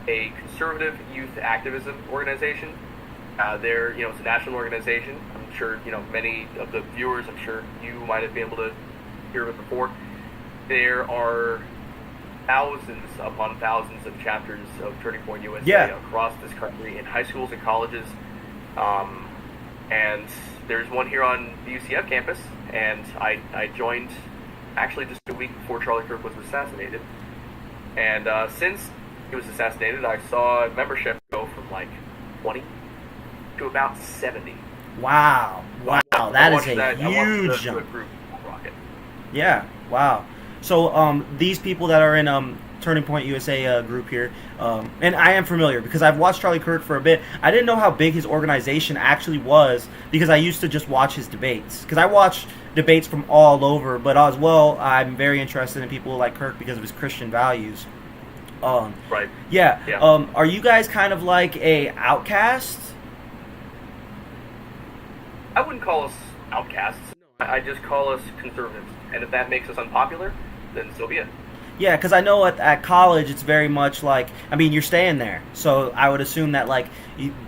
a conservative youth activism organization. It's a national organization. I'm sure many of the viewers. I'm sure you might have been able to hear of it before. There are thousands upon thousands of chapters of Turning Point USA across this country in high schools and colleges. And there's one here on the UCF campus, and I joined actually just a week before Charlie Kirk was assassinated. And since he was assassinated, I saw membership go from like 20 to about 70. Wow, that is a huge jump. Yeah, wow. So these people that are in Turning Point USA group here, and I am familiar because I've watched Charlie Kirk for a bit. I didn't know how big his organization actually was because I used to just watch his debates. Because I watch debates from all over, but as well, I'm very interested in people like Kirk because of his Christian values. Right. Yeah. Are you guys kind of like a outcast? I wouldn't call us outcasts. I just call us conservatives. And if that makes us unpopular, then so be it. Yeah, because I know at college it's very much like, I mean, you're staying there. So I would assume that like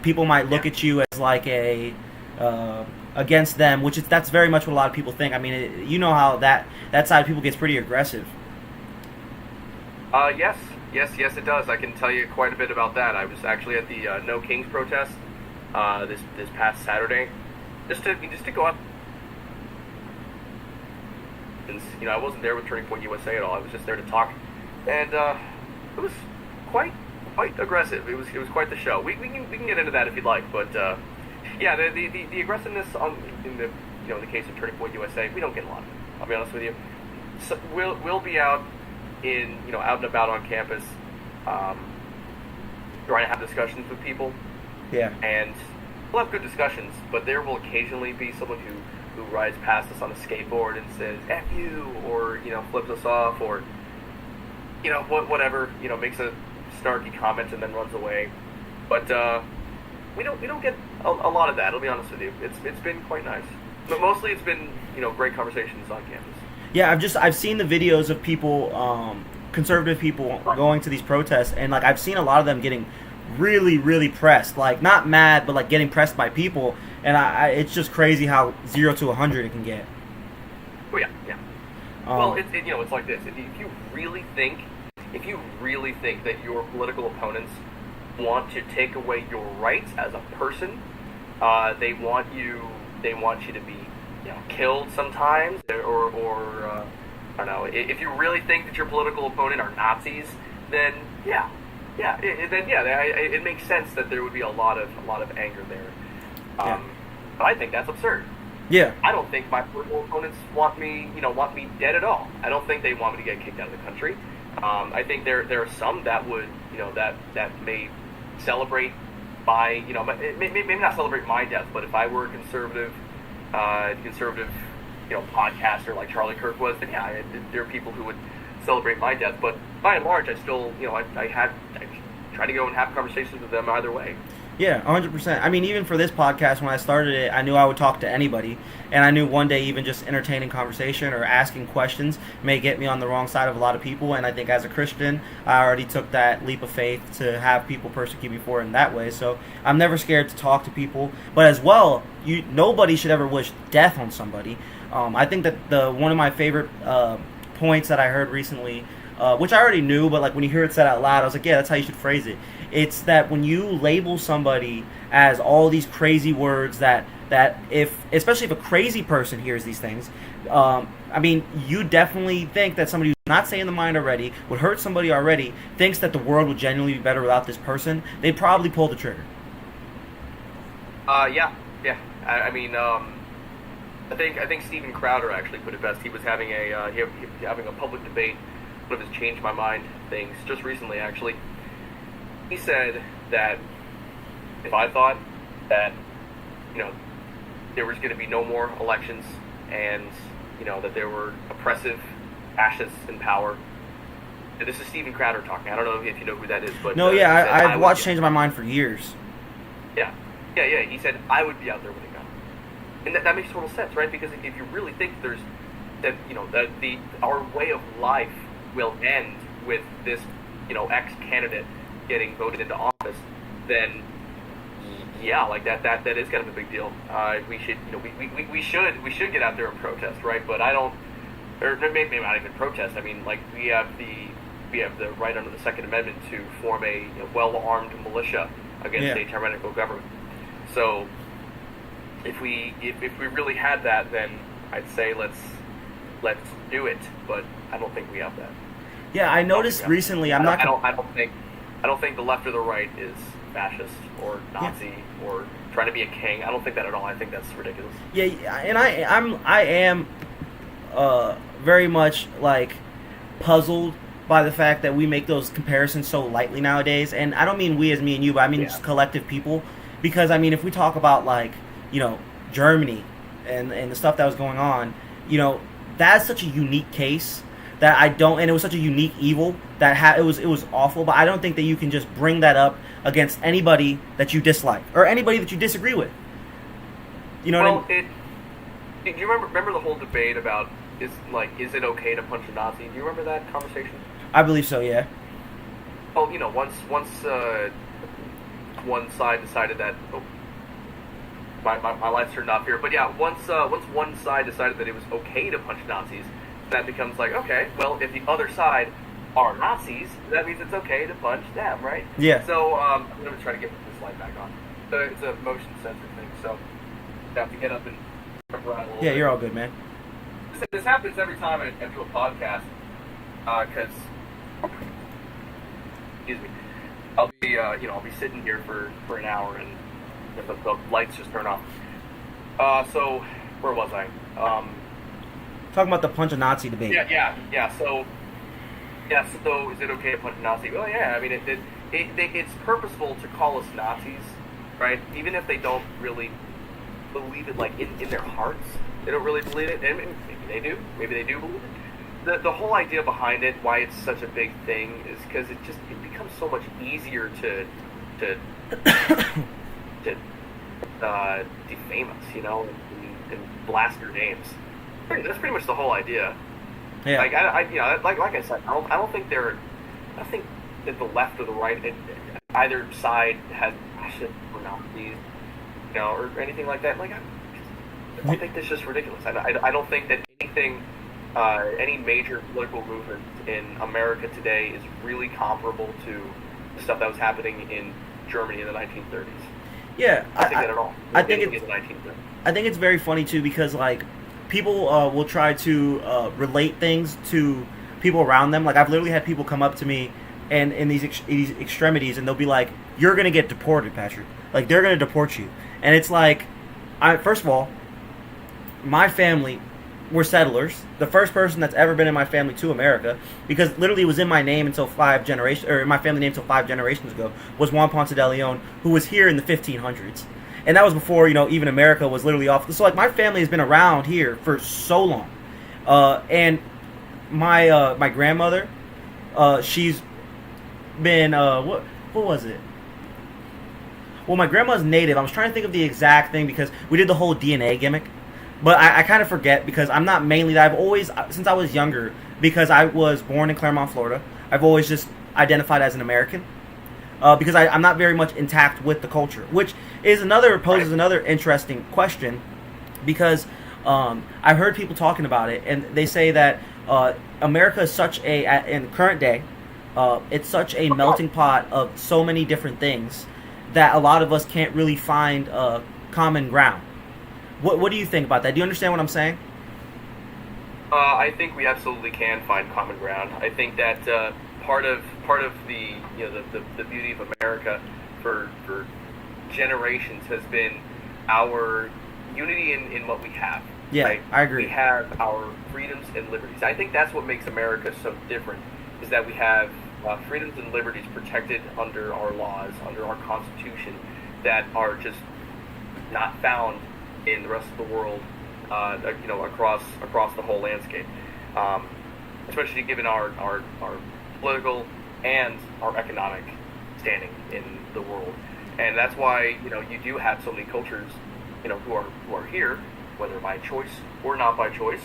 people might look at you as like a against them, that's very much what a lot of people think. I mean, you know how that side of people gets pretty aggressive. Yes, it does. I can tell you quite a bit about that. I was actually at the No Kings protest this past Saturday, just to go up. I wasn't there with Turning Point USA at all. I was just there to talk, and it was quite aggressive. It was quite the show. We can get into that if you'd like, but yeah, the aggressiveness in the case of Turning Point USA, we don't get a lot of it. I'll be honest with you. So we'll be out out and about on campus, trying to have discussions with people. Yeah. And we'll have good discussions, but there will occasionally be someone who rides past us on a skateboard and says "F you," or flips us off, or whatever, makes a snarky comment and then runs away. But we don't get a lot of that. I'll be honest with you. It's been quite nice, but mostly it's been great conversations on campus. Yeah, I've seen the videos of people, conservative people going to these protests, and like I've seen a lot of them getting really, really pressed. Like not mad, but like getting pressed by people, and it's just crazy how 0 to 100 it can get. Oh yeah. Well, it's like this. If you really think that your political opponents want to take away your rights as a person, they want you to be killed sometimes, or I don't know. If you really think that your political opponent are Nazis, then Yeah, yeah. It makes sense that there would be a lot of anger there. Yeah. But I think that's absurd. Yeah. I don't think my political opponents want me dead at all. I don't think they want me to get kicked out of the country. I think there are some that would, that may celebrate my, maybe not celebrate my death, but if I were a conservative, podcaster like Charlie Kirk was, then yeah, there are people who would celebrate my death. But by and large, I still, I try to go and have conversations with them either way. Yeah, 100%. I mean, even for this podcast, when I started it, I knew I would talk to anybody. And I knew one day even just entertaining conversation or asking questions may get me on the wrong side of a lot of people. And I think as a Christian, I already took that leap of faith to have people persecute me for it in that way. So I'm never scared to talk to people. But as well, nobody should ever wish death on somebody. I think that one of my favorite points that I heard recently, which I already knew, but like when you hear it said out loud, I was like, yeah, that's how you should phrase it. It's that when you label somebody as all these crazy words that especially if a crazy person hears these things, I mean, you definitely think that somebody who's not saying the mind already, would hurt somebody already, thinks that the world would genuinely be better without this person, they'd probably pull the trigger. Yeah. I mean, I think Steven Crowder actually put it best. He was having having a public debate, one of his change my mind things just recently actually. He said that if I thought that, there was going to be no more elections and, that there were oppressive fascists in power. And this is Steven Crowder talking. I don't know if you know who that is, but no, I've watched Change My Mind for years. Yeah. He said I would be out there with a gun, and that makes total sense, right? Because if you really think our way of life will end with this, ex candidate getting voted into office, then yeah, like that is kind of a big deal. We should, we should get out there and protest, right? But I don't, or maybe not even protest. I mean, like we have the right under the Second Amendment to form a well-armed militia against a tyrannical government. So if we really had that, then I'd say let's do it. But I don't think we have that. Yeah, I noticed recently. I don't think the left or the right is fascist or Nazi or trying to be a king. I don't think that at all. I think that's ridiculous. Yeah, and I am very much like puzzled by the fact that we make those comparisons so lightly nowadays. And I don't mean we as me and you, but I mean just collective people. Because I mean, if we talk about like Germany and the stuff that was going on, that's such a unique case. That I don't, and it was such a unique evil that it was awful. But I don't think that you can just bring that up against anybody that you dislike or anybody that you disagree with. You know what I mean? Do you remember the whole debate about is it okay to punch a Nazi? Do you remember that conversation? I believe so. Yeah. Well, once one side decided that my lights turned off here, but yeah, once one side decided that it was okay to punch Nazis. That becomes like, okay, well, if the other side are Nazis, that means it's okay to punch them, right? Yeah. So I'm going to try to get this light back on. So it's a motion sensor thing, so I have to get up and jump around a little bit. You're all good, man. This happens every time I do a podcast, because, excuse me, I'll be sitting here for an hour and the lights just turn off. So where was I? Talking about the punch a Nazi debate. Yeah. So is it okay to punch a Nazi? Well, yeah. I mean, it's purposeful to call us Nazis, right? Even if they don't really believe it, like in their hearts, they don't really believe it. And maybe they do. Maybe they do believe it. The whole idea behind it, why it's such a big thing, is because it becomes so much easier to defame us, and blast their names. That's pretty much the whole idea. Yeah. Like I said, I don't think that the left or the right, either side has passion for Nazis, or anything like that. Like I think that's just ridiculous. I don't think that anything, any major political movement in America today is really comparable to the stuff that was happening in Germany in the 1930s. Yeah, I think that at all. I think it's very funny too because like. People will try to relate things to people around them. Like I've literally had people come up to me and in these extremities, and they'll be like, "You're gonna get deported, Patrick. Like they're gonna deport you." And it's like, first of all, my family were settlers. The first person that's ever been in my family to America, because literally it was in my name until in my family name until 5 generations ago, was Juan Ponce de Leon, who was here in the 1500s. And that was before, even America was literally off. So, like, my family has been around here for so long. And my grandmother, she's been, what was it? Well, my grandma's native. I was trying to think of the exact thing because we did the whole DNA gimmick. But I kind of forget because I'm not mainly that. I've always, since I was younger, because I was born in Claremont, Florida, I've always just identified as an American. Because I'm not very much intact with the culture, which is poses another interesting question. Because I've heard people talking about it, and they say that America is in current day, it's such a melting pot of so many different things that a lot of us can't really find common ground. What do you think about that? Do you understand what I'm saying? I think we absolutely can find common ground. I think that part of the the beauty of America for generations has been our unity in what we have. Yeah, right? I agree. We have our freedoms and liberties. I think that's what makes America so different, is that we have freedoms and liberties protected under our laws, under our Constitution, that are just not found in the rest of the world, across the whole landscape, especially given our political and our economic standing in the world. And that's why you do have so many cultures who are here, whether by choice or not by choice,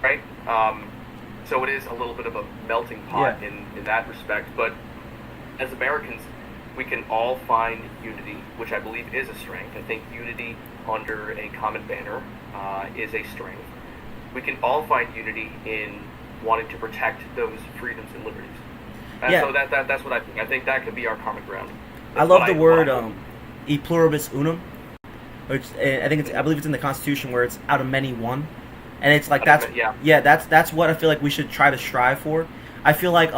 right? So it is a little bit of a melting pot in that respect. But as Americans, we can all find unity, which I believe is a strength. I think unity under a common banner is a strength. We can all find unity in wanting to protect those freedoms and liberties. And so that's what I think. I think that could be our common ground. I love the word "e pluribus unum," which I believe it's in the Constitution, where it's out of many one, and it's like that's what I feel like we should try to strive for. I feel like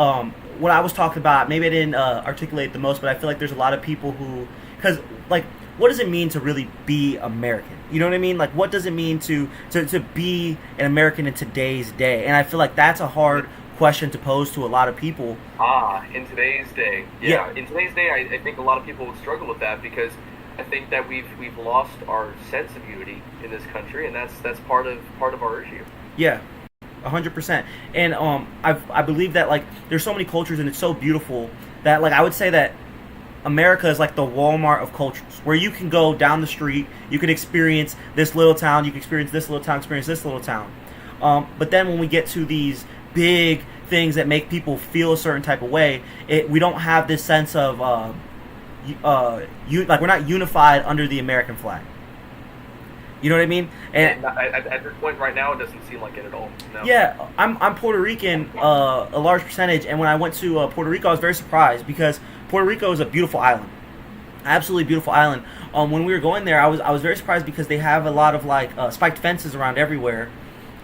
what I was talking about, maybe I didn't articulate the most, but I feel like there's a lot of people who, because like, what does it mean to really be American? You know what I mean? Like, what does it mean to be an American in today's day? And I feel like that's a hard question to pose to a lot of people. In today's day. Yeah. In today's day, I think a lot of people would struggle with that, because I think that we've lost our sense of unity in this country, and that's part of our issue. Yeah. 100%. And I believe that, like, there's so many cultures, and it's so beautiful that, like, I would say that America is like the Walmart of cultures, where you can go down the street, you can experience this little town, you can experience this little town, experience this little town. But then when we get to these big things that make people feel a certain type of way, we don't have this sense of like, we're not unified under the American flag. You know what I mean? And at this point right now, it doesn't seem like it at all. No. Yeah, I'm Puerto Rican, a large percentage, and when I went to Puerto Rico, I was very surprised, because Puerto Rico is a beautiful island, absolutely beautiful island. When we were going there, I was very surprised, because they have a lot of like spiked fences around everywhere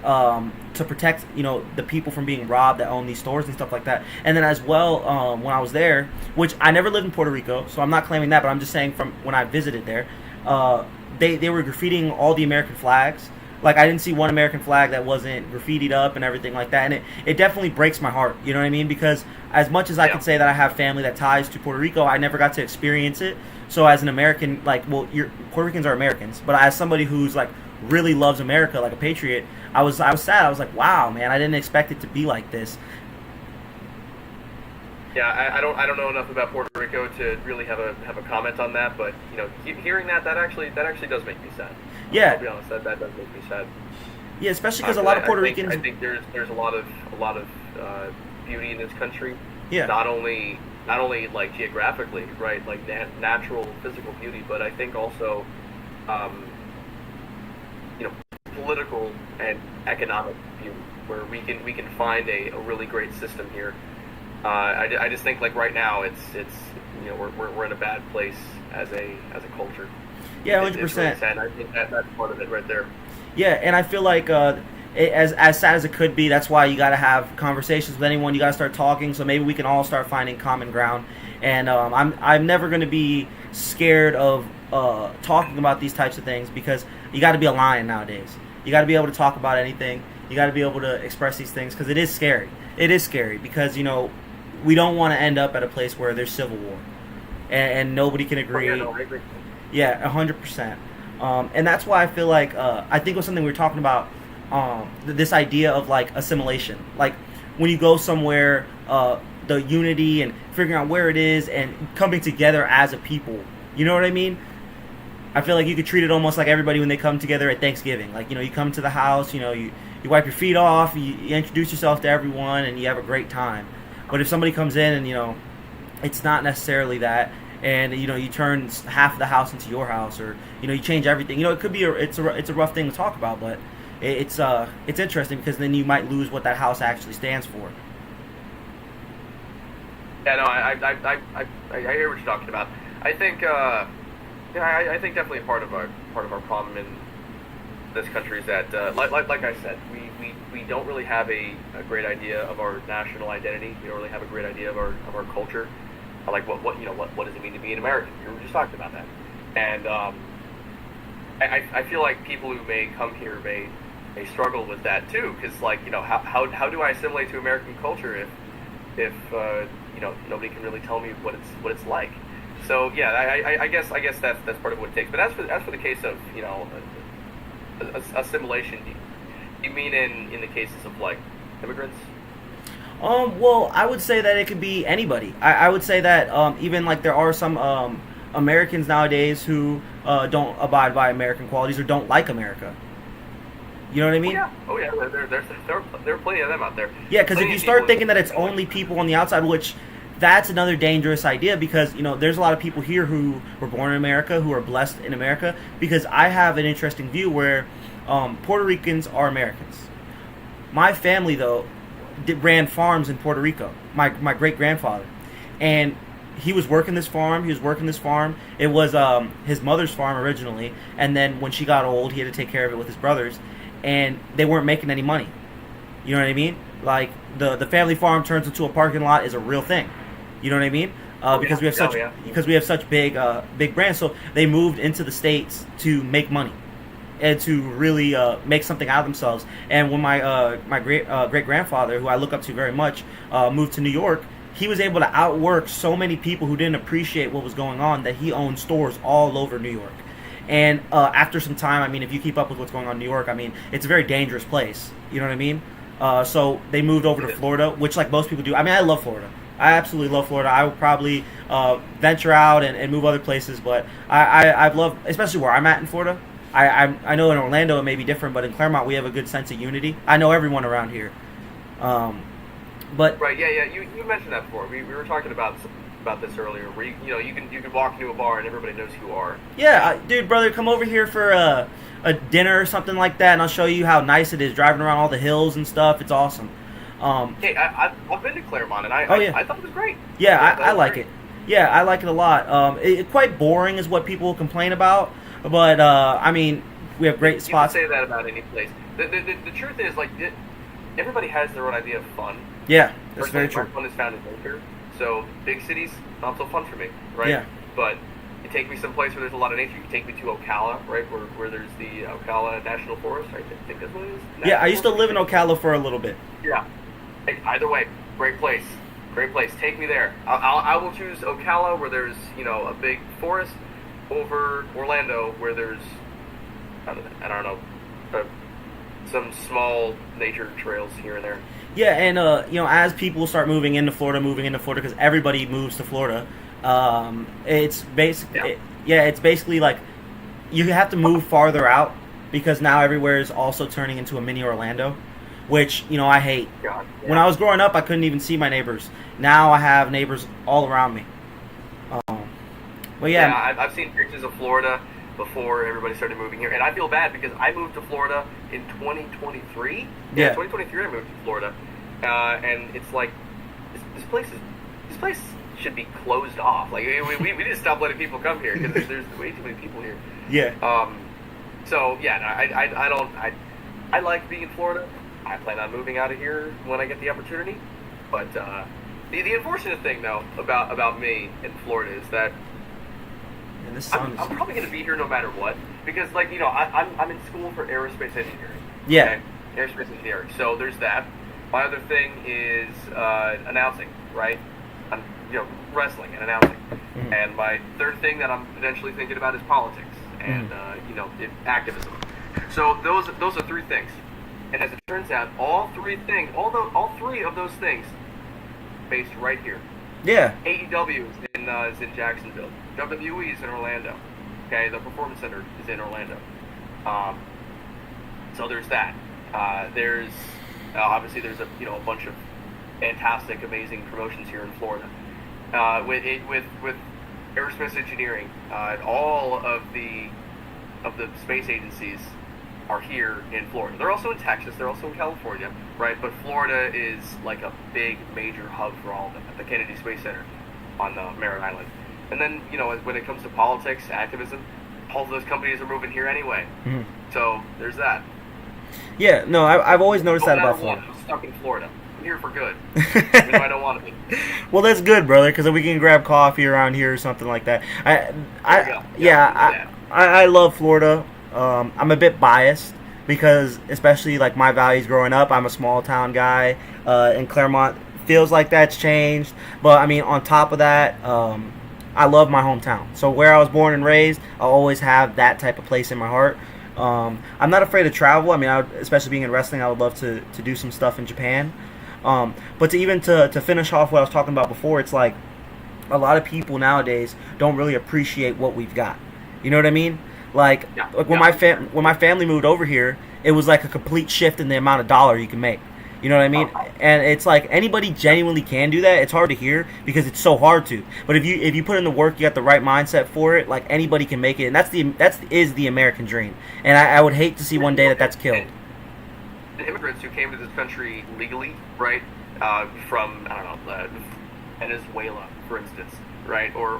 to protect the people from being robbed that own these stores and stuff like that. And then as well, when I was there, which I never lived in Puerto Rico, so I'm not claiming that, but I'm just saying from when I visited there. They were graffitiing all the American flags. Like, I didn't see one American flag that wasn't graffitied up and everything like that. And it definitely breaks my heart, you know what I mean? Because as much as I can say that I have family that ties to Puerto Rico, I never got to experience it. So as an American, like, well, Puerto Ricans are Americans, but as somebody who's like really loves America, like a patriot, I was sad. I was like, wow, man, I didn't expect it to be like this. Yeah, I don't know enough about Puerto Rico to really have a comment on that, but hearing that actually does make me sad. Yeah, I'll be honest, that does make me sad. Yeah, especially because a lot of Puerto Ricans. I think there's a lot of beauty in this country. Yeah. Not only like geographically, right, like natural physical beauty, but I think also, political and economic beauty, where we can find a really great system here. I just think, like, right now it's we're in a bad place as a culture. Yeah, 100%. And I think that's part of it right there. Yeah, and I feel like as sad as it could be, that's why you got to have conversations with anyone. You got to start talking, so maybe we can all start finding common ground. And I'm never going to be scared of talking about these types of things, because you got to be a lion nowadays. You got to be able to talk about anything. You got to be able to express these things, because it is scary. It is scary because, we don't want to end up at a place where there's civil war and nobody can agree. Oh, yeah, no, I agree. Yeah, 100%. And that's why I feel like I think it was something we were talking about. This idea of like assimilation, like when you go somewhere, the unity and figuring out where it is and coming together as a people. You know what I mean? I feel like you could treat it almost like everybody when they come together at Thanksgiving. Like, you come to the house, you wipe your feet off, you introduce yourself to everyone, and you have a great time. But if somebody comes in and, it's not necessarily that, and, you turn half of the house into your house, or, you change everything. It could be it's a rough thing to talk about, but it's interesting, because then you might lose what that house actually stands for. Yeah, no, I hear what you're talking about. I think, I think definitely part of our problem in this country is that, like I said, we don't really have a great idea of our national identity. We don't really have a great idea of our culture. Like what does it mean to be an American? We were just talking about that, and I feel like people who may come here may struggle with that too, because how do I assimilate to American culture if nobody can really tell me what it's like. So yeah, I guess that's part of what it takes. But as for the case of assimilation, do you mean in the cases of like immigrants? Well, I would say that it could be anybody. I would say that even like there are some Americans nowadays who don't abide by American qualities or don't like America. You know what I mean? Oh yeah. There are plenty of them out there. Yeah, because if you start thinking that it's only people on the outside, which that's another dangerous idea, because there's a lot of people here who were born in America, who are blessed in America. Because I have an interesting view where Puerto Ricans are Americans. My family though ran farms in Puerto Rico. My great grandfather, and he was working this farm. It was his mother's farm originally, and then when she got old, he had to take care of it with his brothers, and they weren't making any money. You know what I mean? Like the family farm turns into a parking lot is a real thing. You know what I mean? Because we have such big brands. So they moved into the States to make money and to really make something out of themselves. And when my great grandfather, who I look up to very much, moved to New York, he was able to outwork so many people who didn't appreciate what was going on, that he owned stores all over New York. And after some time, I mean, if you keep up with what's going on in New York, I mean, it's a very dangerous place. You know what I mean? So they moved over to Florida, which like most people do. I mean, I love Florida. I absolutely love Florida. I would probably venture out and move other places, but I've loved, especially where I'm at in Florida. I know in Orlando it may be different, but in Claremont we have a good sense of unity. I know everyone around here. But right, yeah. You mentioned that before. We were talking about this earlier, where you can walk into a bar and everybody knows who you are. Yeah, dude, brother, come over here for a dinner or something like that, and I'll show you how nice it is driving around all the hills and stuff. It's awesome. Hey, I've been to Claremont, and I thought it was great. Yeah, I like it. Yeah, I like it a lot. It's quite boring is what people complain about, but I mean, we have great spots. You can say that about any place. The truth is, like, everybody has their own idea of fun. Yeah, that's very true. Fun is found in nature. So big cities, not so fun for me, right? Yeah. But you take me someplace where there's a lot of nature. You take me to Ocala, right, where there's the Ocala National Forest. I think that's what it is. Yeah, I used to live in Ocala for a little bit. Yeah. Either way, great place. Take me there. I will choose Ocala, where there's a big forest, over Orlando, where there's I don't know some small nature trails here and there. Yeah, and as people start moving into Florida, because everybody moves to Florida, it's basically it's basically like you have to move farther out, because now everywhere is also turning into a mini Orlando, which I hate. God, yeah. When I was growing up, I couldn't even see my neighbors. Now I have neighbors all around me. Well, yeah, I've seen pictures of Florida before everybody started moving here, and I feel bad because I moved to Florida in 2023. Yeah, 2023 I moved to Florida, and it's like this place should be closed off. Like we need to stop letting people come here because there's way too many people here. Yeah. So yeah, I like being in Florida. I plan on moving out of here when I get the opportunity. But the unfortunate thing, though, about me in Florida is that And this I'm probably going to be here no matter what. Because, like, I'm in school for aerospace engineering. Yeah. Okay? Aerospace engineering. So there's that. My other thing is announcing, right? I'm, wrestling and announcing. Mm-hmm. And my third thing that I'm potentially thinking about is politics and, activism. So those are three things. And as it turns out, all three of those things based right here. Yeah. AEW is in Jacksonville. WWE is in Orlando. Okay, the Performance Center is in Orlando. So there's that. There's obviously there's a bunch of fantastic, amazing promotions here in Florida. With aerospace engineering, all of the space agencies are here in Florida. They're also in Texas. They're also in California, right? But Florida is like a big, major hub for all of them at the Kennedy Space Center on Merritt Island. And then, when it comes to politics, activism, all of those companies are moving here anyway. Mm-hmm. So there's that. Yeah, no, I've always noticed that about Florida. I'm stuck in Florida. I'm here for good, even though I don't want to be. Well, that's good, brother, because we can grab coffee around here or something like that. I love Florida. I'm a bit biased because, especially like my values growing up, I'm a small town guy in Claremont. Feels like that's changed, but I mean, on top of that, I love my hometown. So where I was born and raised, I'll always have that type of place in my heart. I'm not afraid to travel. I mean, especially being in wrestling, I would love to do some stuff in Japan. But to finish off what I was talking about before, it's like a lot of people nowadays don't really appreciate what we've got. You know what I mean? Like when my family moved over here, it was like a complete shift in the amount of dollar you can make. You know what I mean? And it's like anybody genuinely can do that. It's hard to hear because it's so hard to. But if you put in the work, you got the right mindset for it. Like anybody can make it, and that's the American dream. And I would hate to see one day that's killed. The immigrants who came to this country legally, right, from I don't know Venezuela, for instance, right, or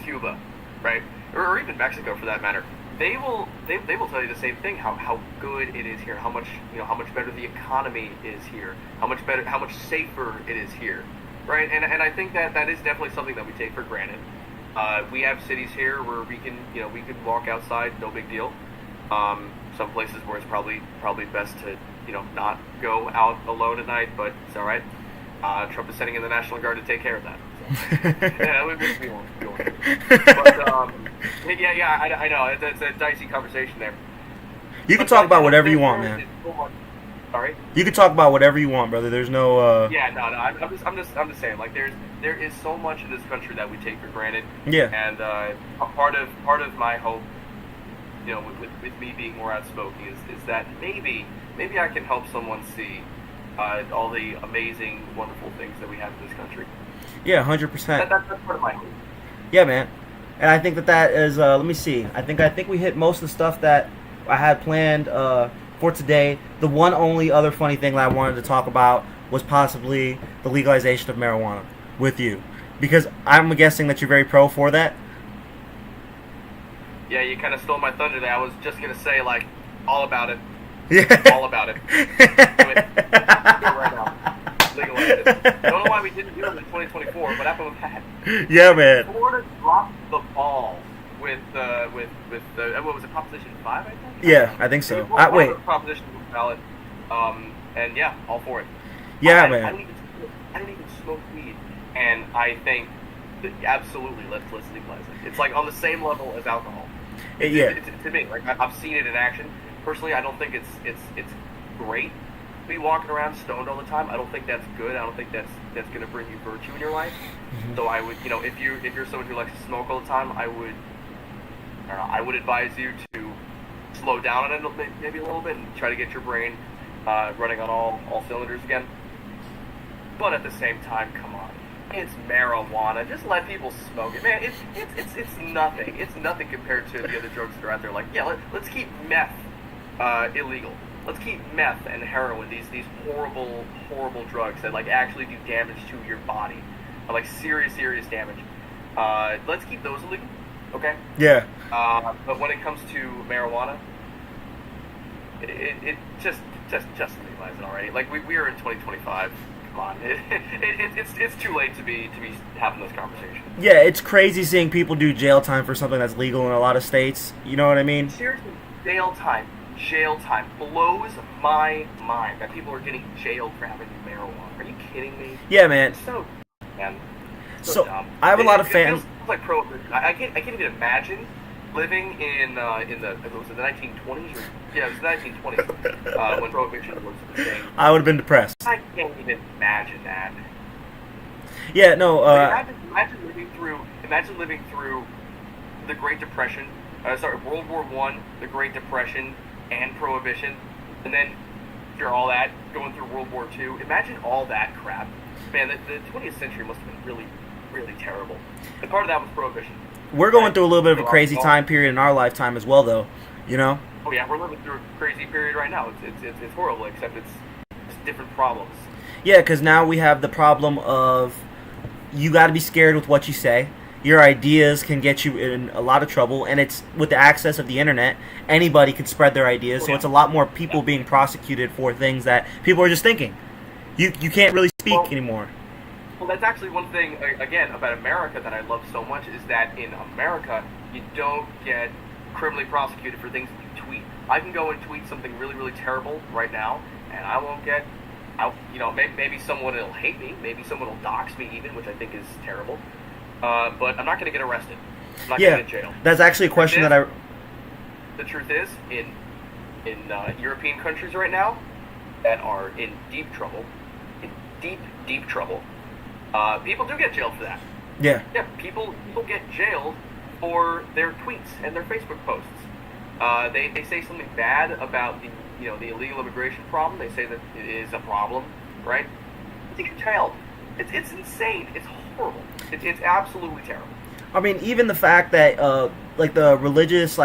Cuba, right, or even Mexico for that matter. They will tell you the same thing, how good it is here, how much better the economy is here, how much safer it is here, right? And I think that is definitely something that we take for granted. We have cities here where we can walk outside, no big deal. Some places where it's probably best to not go out alone at night, but it's all right. Trump is sending in the National Guard to take care of that. Yeah, it would be one. But I know it's a dicey conversation there. You can talk about whatever you want, man. Sorry. You can talk about whatever you want, brother. There's no. Yeah, no. I'm just saying. Like, there is so much in this country that we take for granted. Yeah. And a part of my hope, with me being more outspoken, is that maybe I can help someone see all the amazing, wonderful things that we have in this country. Yeah, 100%. That's part of my hope. Yeah, man. And I think that is. Let me see. I think we hit most of the stuff that I had planned for today. The one only other funny thing that I wanted to talk about was possibly the legalization of marijuana with you, because I'm guessing that you're very pro for that. Yeah, you kind of stole my thunder there. I was just gonna say, like, all about it. Yeah. All about it. Do it right now. Legalize it. I don't know why we didn't do it in 2024. What happened with that? Yeah, man. Florida dropped the ball with what was it, Proposition 5, I think? Yeah, I think so. Wait. Proposition was valid. And yeah, all for it. Yeah, man. I don't even smoke weed, and I think that absolutely let's legalize it. It's like on the same level as alcohol. To me, like I've seen it in action. Personally, I don't think it's great to be walking around stoned all the time. I don't think that's good. I don't think that's going to bring you virtue in your life. Mm-hmm. So I would, if you're someone who likes to smoke all the time, I would advise you to slow down on it maybe a little bit and try to get your brain running on all cylinders again. But at the same time, come on, it's marijuana. Just let people smoke it, man. It's nothing. It's nothing compared to the other drugs that are out there. Like, yeah, let's keep meth illegal. Let's keep meth and heroin, these horrible drugs that like actually do damage to your body, like serious damage. Let's keep those illegal, okay? Yeah. But when it comes to marijuana, it just just legalize it already. Like we are in 2025. Come on, it's too late to be having this conversation. Yeah, it's crazy seeing people do jail time for something that's legal in a lot of states. You know what I mean? Seriously, jail time blows my mind that people are getting jailed for having marijuana. Are you kidding me? Yeah, man. It's so, man. So dumb. I have a lot of It fans. feels like prohibition. I can't even imagine living in the was it the 1920s or yeah, it was the 1920s when prohibition was a thing. I would have been depressed. I can't even imagine that. Yeah, no. Imagine living through the Great Depression. World War I, the Great Depression, and Prohibition, and then after all that, going through World War II. Imagine all that crap. Man, the 20th century must have been really, really terrible. And part of that was Prohibition. We're going through a little bit of a crazy time period in our lifetime as well, though. You know? Oh yeah, we're living through a crazy period right now. It's horrible, except it's different problems. Yeah, because now we have the problem of you got to be scared with what you say. Your ideas can get you in a lot of trouble, and it's with the access of the internet, anybody can spread their ideas, so it's a lot more people being prosecuted for things that people are just thinking. You can't really speak anymore. Well, that's actually one thing, again, about America that I love so much, is that in America, you don't get criminally prosecuted for things that you tweet. I can go and tweet something really, really terrible right now, and I won't get, maybe someone will hate me, maybe someone will dox me even, which I think is terrible, but I'm not going to get arrested. I'm not going to get in jail. That's actually a question that The truth is, in European countries right now that are in deep trouble, people do get jailed for that. Yeah. Yeah, people get jailed for their tweets and their Facebook posts. They say something bad about the illegal immigration problem. They say that it is a problem, right? They get jailed. It's insane. It's horrible. It's absolutely terrible. I mean, even the fact that the religious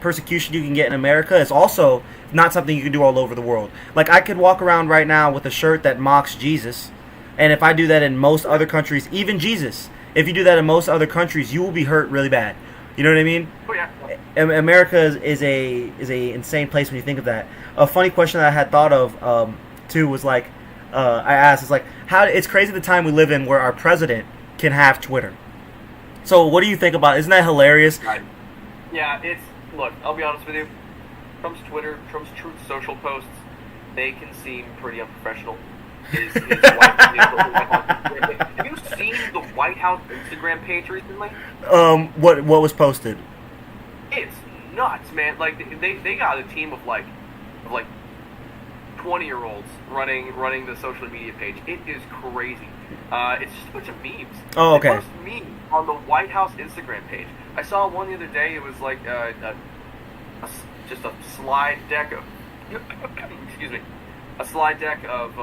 persecution you can get in America is also not something you can do all over the world. Like, I could walk around right now with a shirt that mocks Jesus, and if I do that in most other countries, even Jesus, if you do that in most other countries, you will be hurt really bad. You know what I mean? Oh yeah. America is a insane place when you think of that. A funny question that I had thought of too was I asked, it's like, how it's crazy the time we live in where our president can have Twitter. So what do you think about it? Isn't that hilarious? Yeah, look, I'll be honest with you. Trump's Twitter, Trump's Truth Social posts, they can seem pretty unprofessional. Have you seen the White House Instagram page recently? What was posted? It's nuts, man. Like they got a team of 20-year-olds running the social media page. It is crazy. It's just a bunch of memes. Oh, okay. They post memes on the White House Instagram page. I saw one the other day. It was like just a slide deck of excuse me, a slide deck of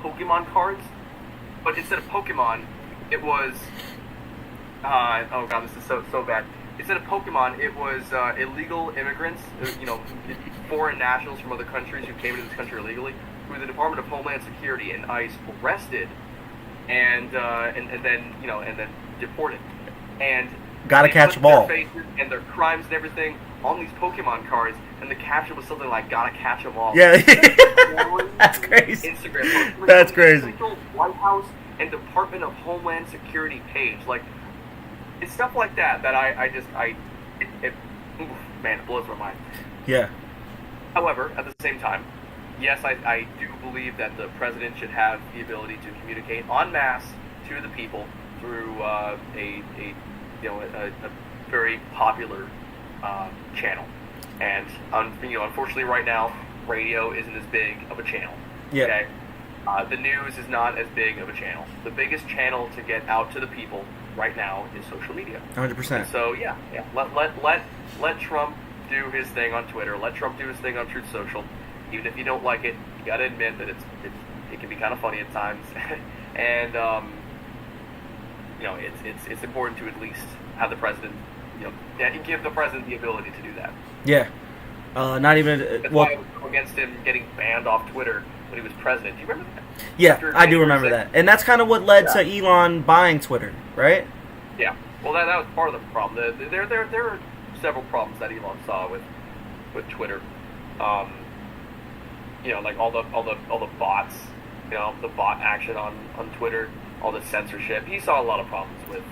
Pokemon cards, but instead of Pokemon, it was oh god, this is so bad. Instead of Pokemon, it was illegal immigrants, foreign nationals from other countries who came into this country illegally, who the Department of Homeland Security and ICE arrested, and then deported, and gotta catch them all. Their faces and their crimes and everything on these Pokemon cards, and the caption was something like "Gotta catch them all." Yeah, that's crazy. Instagram. That's crazy. White House and Department of Homeland Security page, it's stuff like that it blows my mind. Yeah. However, at the same time, yes, I do believe that the president should have the ability to communicate en masse to the people through a very popular channel. And unfortunately, right now, radio isn't as big of a channel. Yeah. Okay. The news is not as big of a channel. The biggest channel to get out to the people right now is social media. 100%. So yeah. Let Trump do his thing on Twitter. Let Trump do his thing on Truth Social. Even if you don't like it, you got to admit that it can be kind of funny at times, and it's important to at least have the president, give the president the ability to do that. Yeah. Not even. That's why I was against him getting banned off Twitter when he was president. Do you remember that? Yeah, I do remember that, and that's kind of what led to Elon buying Twitter, right? Yeah. Well, that was part of the problem. There are several problems that Elon saw with Twitter. like all the bots, the bot action on Twitter, all the censorship. He saw a lot of problems with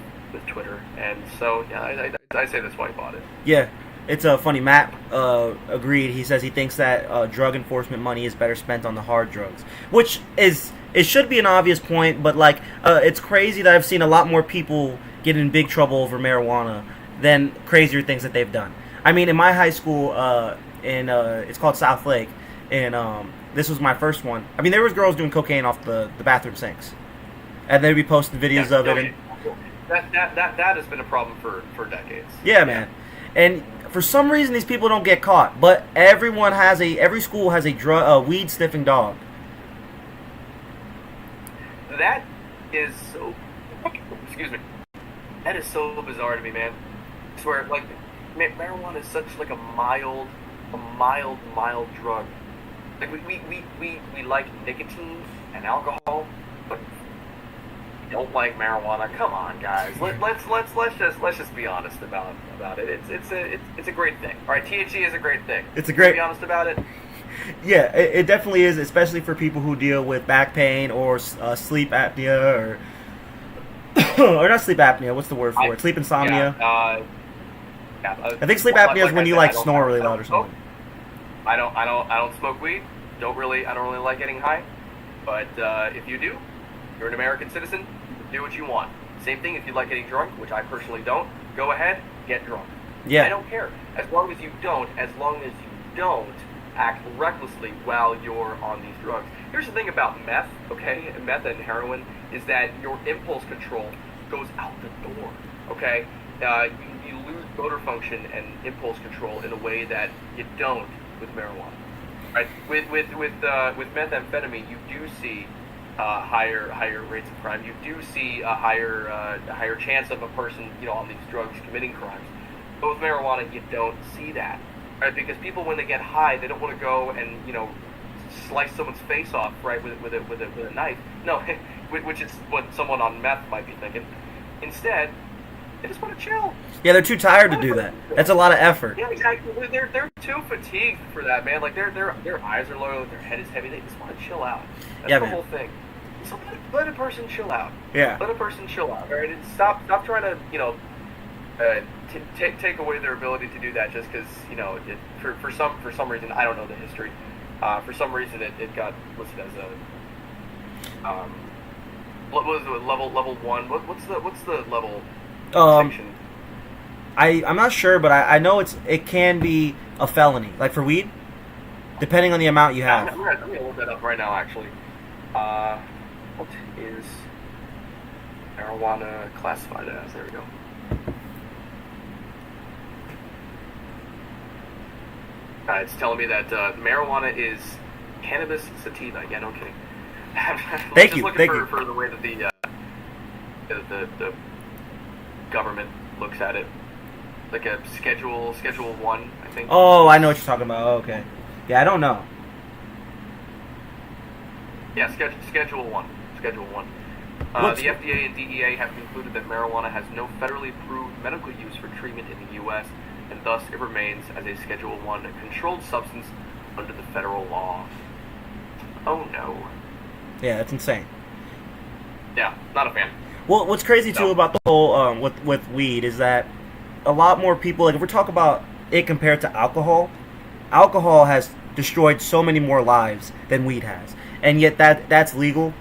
Twitter, and so yeah, I say that's why he bought it. Yeah, it's funny. Matt agreed. He says he thinks that drug enforcement money is better spent on the hard drugs, which is it should be an obvious point, but like it's crazy that I've seen a lot more people get in big trouble over marijuana than crazier things that they've done. I mean, in my high school, it's called South Lake, and this was my first one. I mean, there was girls doing cocaine off the bathroom sinks, and they'd be posting videos of it. And that has been a problem for decades. Yeah, man. And for some reason, these people don't get caught, but every school has a weed sniffing dog. That is so. Excuse me. That is so bizarre to me, man. I swear, like, marijuana is such like a mild drug. Like we like nicotine and alcohol, but we don't like marijuana. Come on, guys. Let's just be honest about it. It's a great thing. All right, THC is a great thing. It's a great. Be honest about it. Yeah, it definitely is, especially for people who deal with back pain or sleep apnea or or not sleep apnea. What's the word for it? Sleep insomnia. I think sleep apnea is when you like snore really loud or something. I don't smoke weed. I don't really like getting high. But if you do, you're an American citizen. Do what you want. Same thing if you like getting drunk, which I personally don't. Go ahead, get drunk. Yeah. I don't care as long as you don't act recklessly while you're on these drugs. Here's the thing about meth, okay? Meth and heroin is that your impulse control goes out the door, okay? You lose motor function and impulse control in a way that you don't with marijuana, right? With methamphetamine, you do see higher rates of crime. You do see a higher chance of a person, on these drugs committing crimes. But with marijuana, you don't see that, right? Because people, when they get high, they don't want to go and slice someone's face off, right, with a knife. No, which is what someone on meth might be thinking. Instead, they just want to chill. Yeah, they're too tired to do that. That's a lot of effort. Yeah, exactly. They're too fatigued for that, man. Like their eyes are low, their head is heavy. They just want to chill out. That's the whole thing. So let a person chill out. Yeah. Let a person chill out. All right, and stop trying to take away their ability to do that just because for some reason, I don't know the history. For some reason it got listed as a what was it, level 1? What's the level distinction? I'm not sure, but I know it can be a felony, like for weed, depending on the amount you have. I'm gonna look that up right now, actually. What is marijuana classified as? There we go. It's telling me that marijuana is cannabis sativa. Yeah, no kidding. Thank you. For the way that the government looks at it, like a schedule 1, I think. Oh, I know what you're talking about. Oh, okay. Yeah, I don't know. Yeah, schedule 1. Schedule 1. The FDA and DEA have concluded that marijuana has no federally approved medical use for treatment in the U.S., and thus it remains as a Schedule 1 controlled substance under the federal law. Oh no. Yeah, that's insane. Yeah, not a fan. Well, what's crazy too about the whole with weed is that a lot more people, like if we're talking about it compared to alcohol has destroyed so many more lives than weed has, and yet that's legal.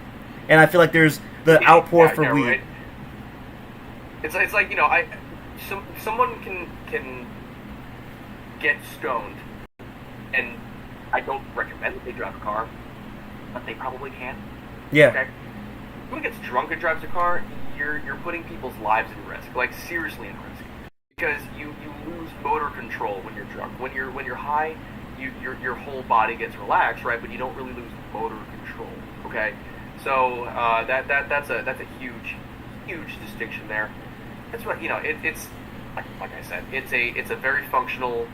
And I feel like there's the outpour for weed. Right. It's like someone can get stoned, and I don't recommend that they drive a car, but they probably can. Yeah. Okay. Someone gets drunk and drives a car, you're putting people's lives in risk, like seriously in risk, because you lose motor control when you're drunk. When you're high, your whole body gets relaxed, right? But you don't really lose motor control. Okay. So that's a huge distinction there. That's what it's like I said, it's a very functional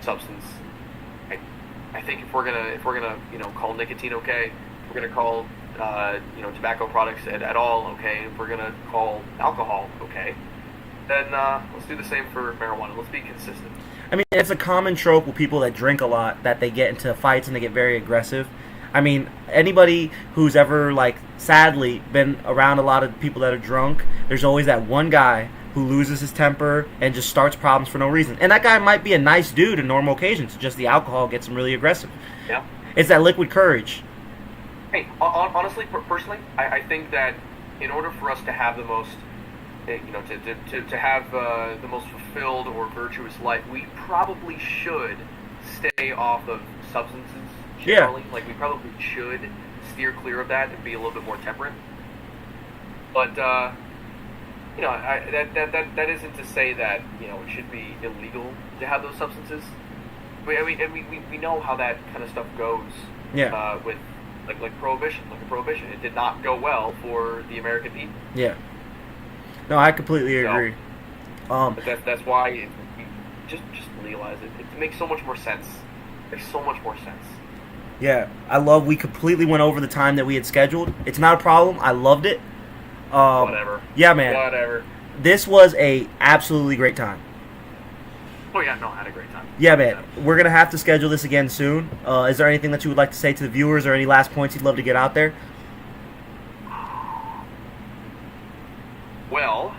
substance. I think if we're gonna call nicotine okay, if we're gonna call tobacco products at all okay, if we're gonna call alcohol okay, then let's do the same for marijuana. Let's be consistent. I mean, it's a common trope with people that drink a lot that they get into fights and they get very aggressive. I mean, anybody who's ever, like, sadly been around a lot of people that are drunk, there's always that one guy who loses his temper and just starts problems for no reason. And that guy might be a nice dude in normal occasions, just the alcohol gets him really aggressive. Yeah. It's that liquid courage. Hey, honestly, personally, I think that in order for us to have the most, to have the most fulfilled or virtuous life, we probably should stay off of substances generally. Yeah. Like, we probably should steer clear of that and be a little bit more temperate. But that isn't to say that it should be illegal to have those substances. We know how that kind of stuff goes. Yeah. With like prohibition, it did not go well for the American people. Yeah. No, I completely agree. But that's why we just legalize it. It makes so much more sense. It makes so much more sense. Yeah, I love. We completely went over the time that we had scheduled. It's not a problem. I loved it. Whatever. Yeah, man. Whatever. This was a absolutely great time. Oh yeah, no, I had a great time. Yeah, man. We're gonna have to schedule this again soon. Is there anything that you would like to say to the viewers, or any last points you'd love to get out there? Well,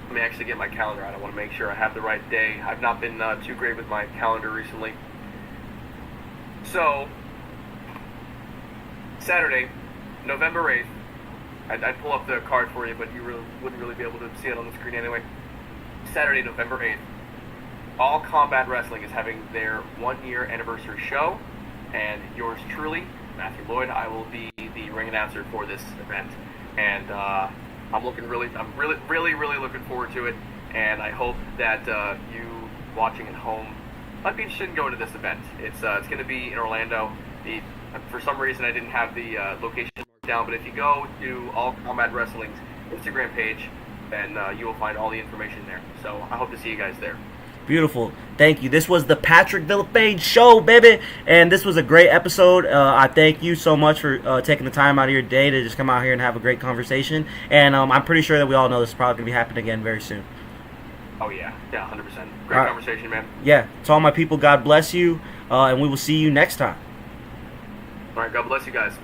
let me actually get my calendar out. I want to make sure I have the right day. I've not been too great with my calendar recently. So, Saturday, November 8th. I'd pull up the card for you, but you wouldn't really be able to see it on the screen anyway. Saturday, November 8th. All Combat Wrestling is having their 1-year anniversary show, and yours truly, Matthew Lloyd, I will be the ring announcer for this event. And I'm really looking forward to it, and I hope that you watching at home might be interested in going to this event. It's going to be in Orlando. For some reason, I didn't have the location marked down, but if you go to All Combat Wrestling's Instagram page, then you will find all the information there. So I hope to see you guys there. Beautiful. Thank you. This was the Patrick Villafane Show, baby. And this was a great episode. I thank you so much for taking the time out of your day to just come out here and have a great conversation. And I'm pretty sure that we all know this is probably going to be happening again very soon. Oh, yeah. Yeah, 100%. Great conversation, man. Yeah. To all my people, God bless you. And we will see you next time. All right. God bless you guys.